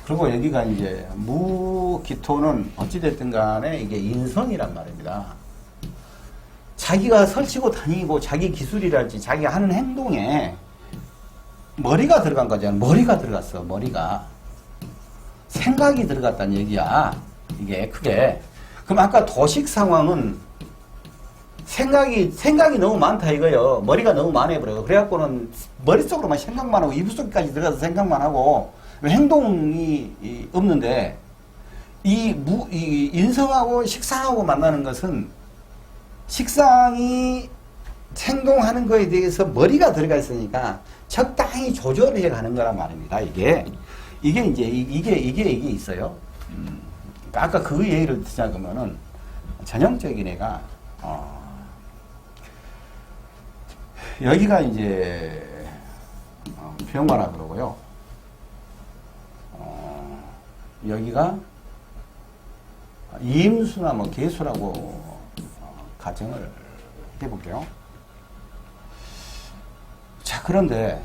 그리고 여기가 이제 무기토는 어찌됐든 간에 이게 인성이란 말입니다. 자기가 설치고 다니고 자기 기술이랄지 자기가 하는 행동에 머리가 들어간 거잖아. 머리가 들어갔어. 머리가. 생각이 들어갔다는 얘기야. 이게 크게. 그럼 아까 도식 상황은 생각이 너무 많다 이거요. 머리가 너무 많아버려. 그래갖고는 머릿속으로만 생각만 하고 이불속까지 들어가서 생각만 하고 행동이 없는데 이 인성하고 식상하고 만나는 것은 식상이 행동하는 거에 대해서 머리가 들어가 있으니까 적당히 조절을 해 가는 거란 말입니다. 이게 있어요. 아까 그 예를 듣자 그러면은 전형적인 애가 여기가 이제 병화라 그러고요. 여기가 임수나 뭐 계수라고 가정을 해볼게요. 자, 그런데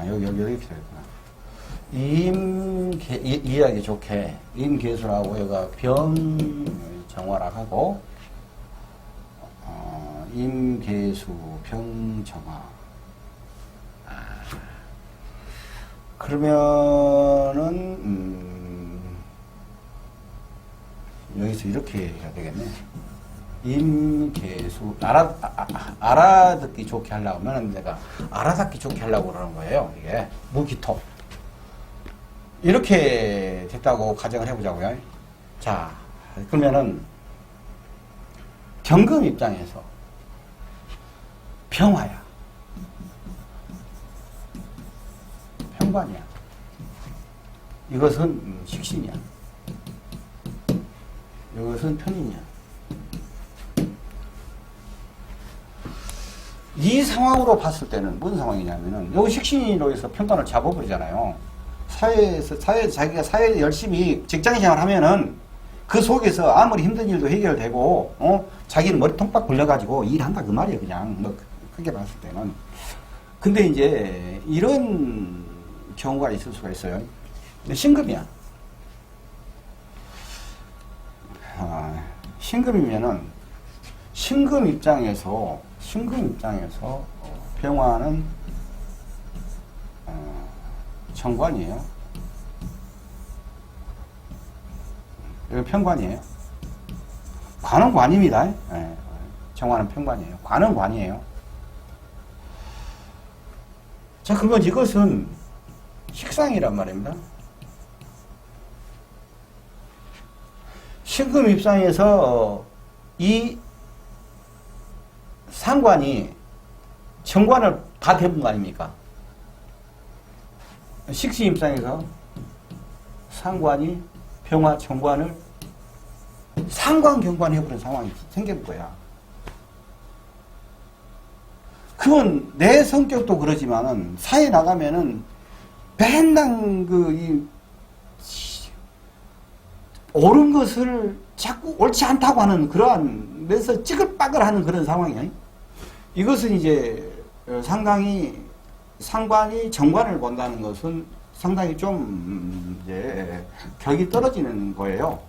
여기 필요했구나. 이해하기 좋게 임계수라고 여기가 병정화라고 하고 임계수 병정화. 그러면은 여기서 이렇게 해야 되겠네. 임계수 알아듣기 좋게 하려고 하면 내가 알아듣기 좋게 하려고 그러는 거예요. 이게 무기토 이렇게 됐다고 가정을 해보자고요. 자, 그러면은 경금 입장에서 평화야, 평관이야. 이것은 식신이야. 이것은 편인이야. 이 상황으로 봤을 때는 무슨 상황이냐면은 여기 식신으로 해서 평관을 잡아버리잖아요. 자기가 사회에 열심히 직장 생활 하면은 그 속에서 아무리 힘든 일도 해결되고, 자기는 머리 통박 굴려가지고 일한다 그 말이에요, 그냥. 뭐, 크게 봤을 때는. 근데 이제 이런 경우가 있을 수가 있어요. 근데 신금이야. 신금이면은, 신금 입장에서 병화는 정관이에요. 이거 편관이에요. 관은 관입니다. 네. 정관은 편관이에요. 관은 관이에요. 자, 그러면 이것은 식상이란 말입니다. 신금 입장에서 이 상관이 정관을 다 대본 거 아닙니까? 식신 입장에서 상관이 병화 정관을 상관경관 해버린 상황이 생긴 거야. 그건 내 성격도 그러지만은 사회 나가면은 맨날 옳은 것을 자꾸 옳지 않다고 하는 그러한 면서 찌글빠글하는 그런 상황이에요. 이것은 이제 상당히 상관이 정관을 본다는 것은 상당히 좀 이제 격이 떨어지는 거예요.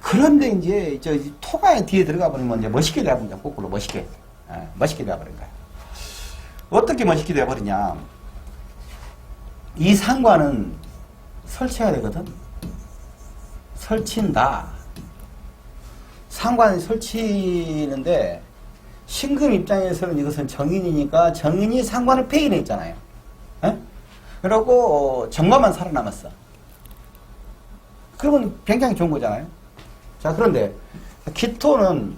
그런데 이제 저 토가 뒤에 들어가 버리면 이제 멋있게 돼버린다. 거꾸로 멋있게 돼버린 거야. 어떻게 멋있게 돼버리냐? 이 상관은 설치해야 되거든. 설친다. 상관이 설치는데 신금 입장에서는 이것은 정인이니까 정인이 상관을 폐인해 있잖아요. 그러고 정관만 살아남았어. 그러면 굉장히 좋은 거잖아요. 자, 그런데 기토는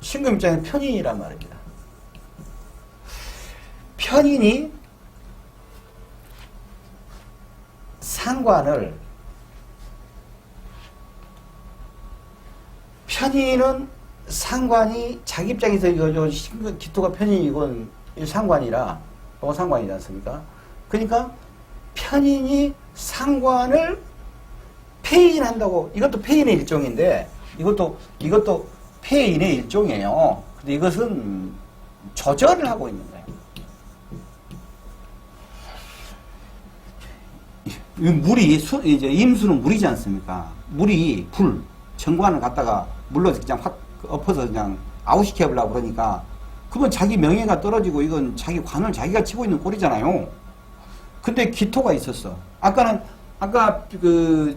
신금 입장에 편인이란 말입니다. 편인이 상관을 편인은 상관이 자기 입장에서 이거 신금 기토가 편인 이건 상관이라 상관이지 않습니까? 그러니까 편인이 상관을 폐인한다고 이것도 폐인의 일종인데 이것도 폐인의 일종이에요. 근데 이것은 조절을 하고 있는 거예요. 물이 이제 임수는 물이지 않습니까? 물이 불 정관을 갖다가 물로 그냥 확 엎어서 그냥 아웃시켜 보려고 그러니까 그건 자기 명예가 떨어지고 이건 자기 관을 자기가 치고 있는 꼴이잖아요. 근데 기토가 있었어. 아까 그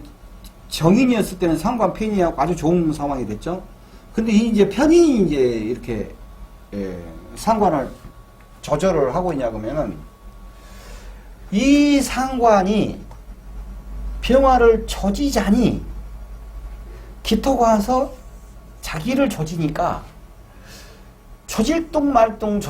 정인이었을 때는 상관 편인하고 아주 좋은 상황이 됐죠. 근데 이제 편인이 이제 이렇게 상관을 조절을 하고 있냐 그러면은 이 상관이 병화를 조지자니 기토가 와서 자기를 조지니까 조질뚱 말뚱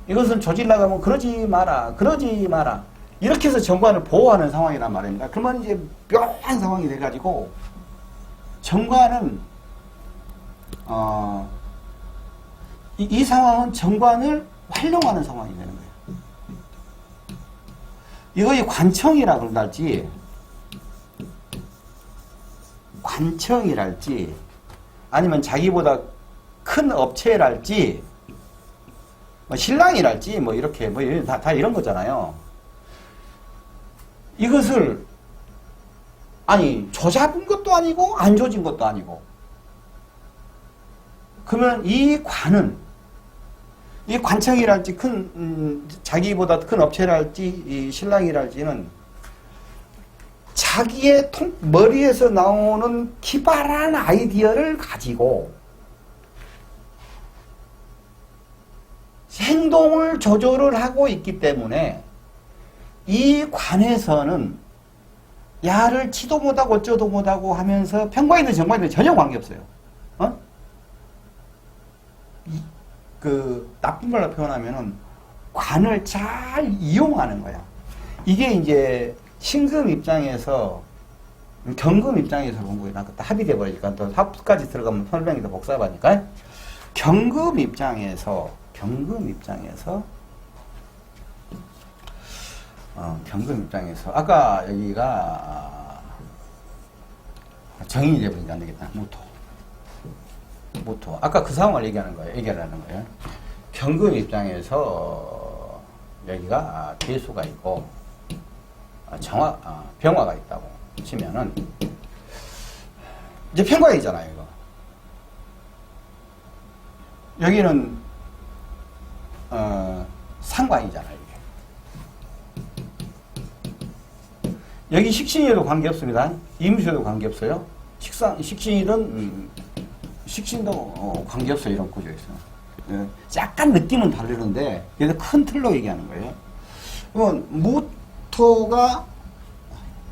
이것은 조질라고 하면 그러지 마라 이렇게 해서 정관을 보호하는 상황이란 말입니다. 그러면 이제 묘한 상황이 돼가지고 정관은 이 상황은 정관을 활용하는 상황이 되는 거예요. 이것이 관청이라 그런달지 관청이랄지 아니면 자기보다 큰 업체랄지 뭐 신랑이랄지 뭐 이렇게 뭐 다 이런 거잖아요. 이것을 조잡은 것도 아니고 안 조진 것도 아니고 그러면 이 관청이랄지 자기보다 큰 업체랄지 이 신랑이랄지는 자기의 머리에서 나오는 기발한 아이디어를 가지고 행동을 조절을 하고 있기 때문에 이 관에서는 야를 치도 못하고 어쩌도 못하고 하면서 평관이든 정관이든 전혀 관계없어요. 나쁜 말로 표현하면은 관을 잘 이용하는 거야. 이게 이제 신금 입장에서 경금 입장에서 본 거예요. 나 그때 합의돼 버리니까 또 합까지 들어가면 설명이 더 복잡하니까. 경금 입장에서 아까 여기가 정인이 되버리니까 안 되겠다. 무토. 아까 그 상황을 얘기하는 거예요. 경금 입장에서 여기가 개수가 있고 병화가 있다고 치면은 이제 편관이잖아요. 이거. 여기는 상관이잖아요. 이게. 여기 식신이어도 관계없습니다. 임수에도 관계없어요. 식신도 관계없어요. 이런 구조에서. 약간 느낌은 다르는데 그래서 큰 틀로 얘기하는 거예요. 그러면 무토가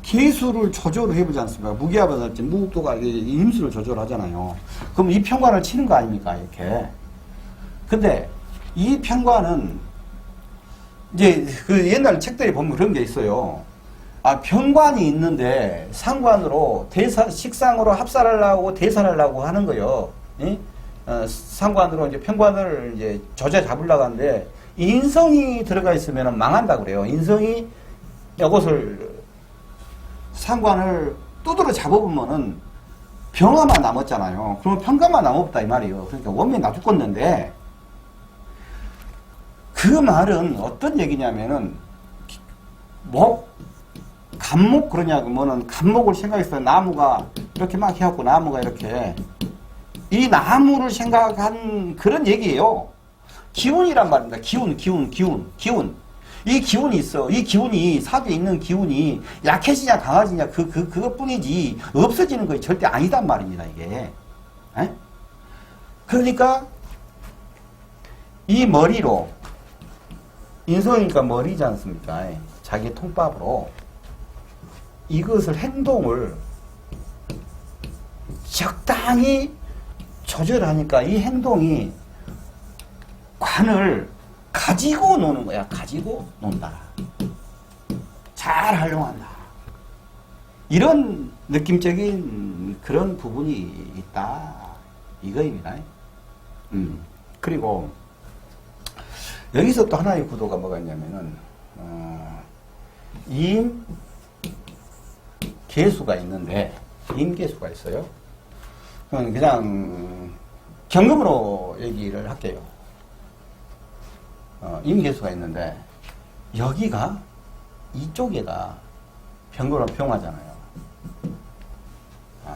개수를 조절을 해보지 않습니까? 무기압은 무토가 임수를 조절하잖아요. 그럼 이 편관을 치는 거 아닙니까? 이렇게. 근데 이 편관은 이제 그 옛날 책들이 보면 그런 게 있어요. 편관이 있는데 상관으로 식상으로 합살하려고 대살하려고 하는 거요. 상관으로 이제 편관을 이제 조져 잡으려고 하는데 인성이 들어가 있으면 망한다 그래요. 인성이 이것을 상관을 두드러 잡아보면은 병화만 남았잖아요. 그러면 편관만 남았다 이 말이에요. 그러니까 원명이 나 죽겠는데 그 말은 어떤 얘기냐면은 간목 그러냐고 뭐는 간목을 생각했어요. 나무가 이렇게 막 해갖고 나무가 이렇게 이 나무를 생각한 그런 얘기예요. 기운이란 말입니다. 기운. 이 기운이 있어. 이 기운이 사주에 있는 기운이 약해지냐 강해지냐 그것뿐이지 없어지는 것이 절대 아니단 말입니다. 이게. 에? 그러니까 이 머리로 인성이니까 머리지 않습니까? 자기 통밥으로 이것을 행동을 적당히 조절하니까 이 행동이 관을 가지고 노는 거야. 가지고 논다. 잘 활용한다. 이런 느낌적인 그런 부분이 있다. 이거입니다. 그리고 여기서 또 하나의 구도가 뭐가 있냐면은 임계수가 있는데 임계수가 있어요. 그냥 경금으로 얘기를 할게요. 임계수가 있는데 여기가 이쪽에가 병거로 평화잖아요.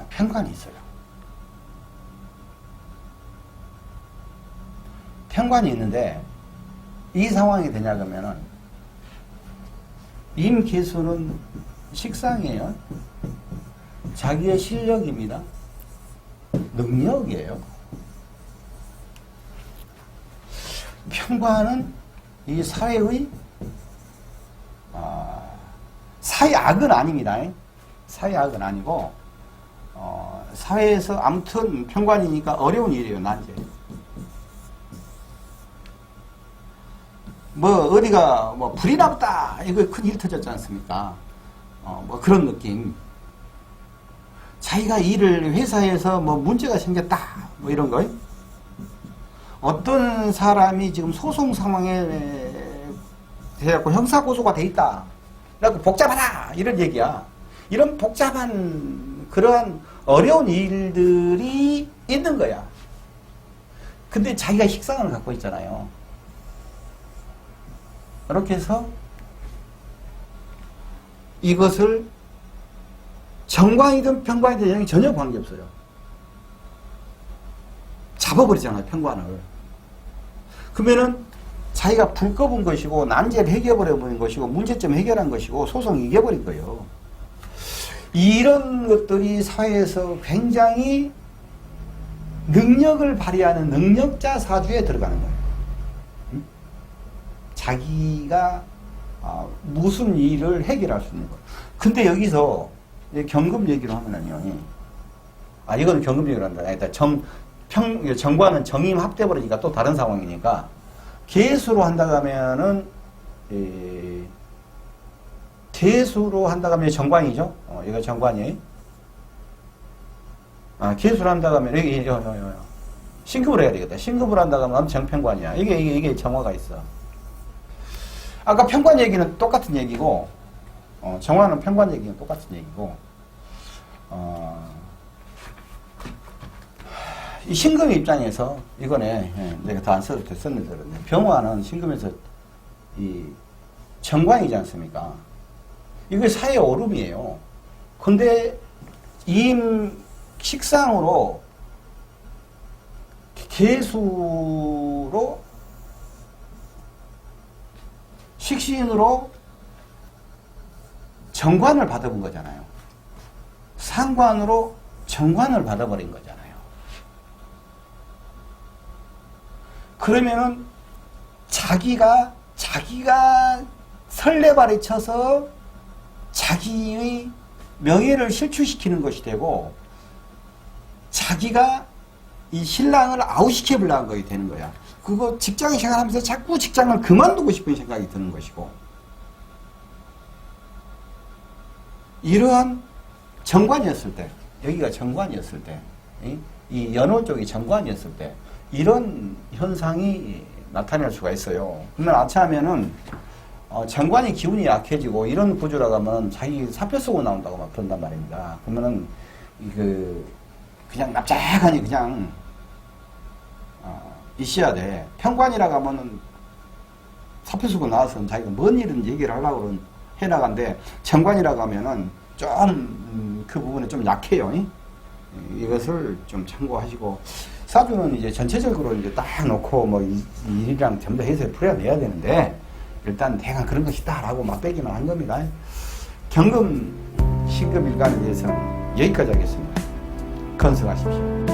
편관이 있어요. 편관이 있는데 이 상황이 되냐 그러면은 임계수는 식상이에요. 자기의 실력입니다. 능력이에요. 편관은 이 사회의 사회악은 아닙니다. 사회악은 아니고 사회에서 아무튼 편관이니까 어려운 일이에요. 난제. 어디가 불이 났다 이거 큰 일 터졌지 않습니까? 그런 느낌. 자기가 일을 회사에서 문제가 생겼다 이런 거. 어떤 사람이 지금 소송 상황에 대해서 형사고소가 돼 있다. 그래서 복잡하다 이런 얘기야. 이런 복잡한 그러한 어려운 일들이 있는 거야. 근데 자기가 식상을 갖고 있잖아요. 이렇게 해서 이것을 정관이든 편관이든 전혀 관계없어요. 잡아버리잖아요. 편관을. 그러면은 자기가 불 꺼본 것이고 난제를 해결해버린 것이고 문제점 해결한 것이고 소송 이겨버린 거예요. 이런 것들이 사회에서 굉장히 능력을 발휘하는 능력자 사주에 들어가는 거예요. 자기가 무슨 일을 해결할 수 있는 거예요. 근데 여기서 경금 얘기로 하면은요, 이거는 경금 얘기를 한다. 일단 정과는 정임 합돼버리니까 또 다른 상황이니까, 개수로 한다고 하면은, 개수로 한다고 하면 정관이죠? 이거 정관이에요. 개수로 한다고 하면, 신급으로 해야 되겠다. 신급으로 한다고 하면 정편관이야. 이게 정화가 있어. 아까 편관 얘기는 똑같은 얘기고, 정화는 편관 얘기는 똑같은 얘기고, 이 신금의 입장에서, 이거네, 내가 더 안 써도 됐었는데, 그런데, 병화는 신금에서 이 정관이지 않습니까? 이게 사회의 오름이에요. 근데, 식상으로, 개수로, 식신으로 정관을 받아본 거잖아요. 상관으로 정관을 받아버린 거잖아요. 그러면은 자기가 설레발에 쳐서 자기의 명예를 실추시키는 것이 되고, 자기가 이 신랑을 아웃시켜 보려는 것이 되는 거야. 그거 직장 생활하면서 자꾸 직장을 그만두고 싶은 생각이 드는 것이고, 이러한 정관이었을 때, 여기가 정관이었을 때, 이 연월 쪽이 정관이었을 때, 이런 현상이 나타날 수가 있어요. 그러면 아차하면은, 정관이 기운이 약해지고, 이런 구조라고 하면 자기 사표 쓰고 나온다고 막 그런단 말입니다. 그러면은, 그냥 납작하니 그냥, 있어야 돼. 편관이라고 하면은 사표 쓰고 나와서 자기가 뭔 일은 얘기를 하려고 해나간데, 정관이라고 하면은 좀 그 부분에 좀 약해요. 이것을 좀 참고하시고, 사주는 이제 전체적으로 이제 딱 놓고 뭐 일이랑 전부 해서 풀어내야 되는데, 일단 대강 그런 것이다라고 막 빼기만 한 겁니다. 경금, 신금 일간에 대해서는 여기까지 하겠습니다. 건승하십시오.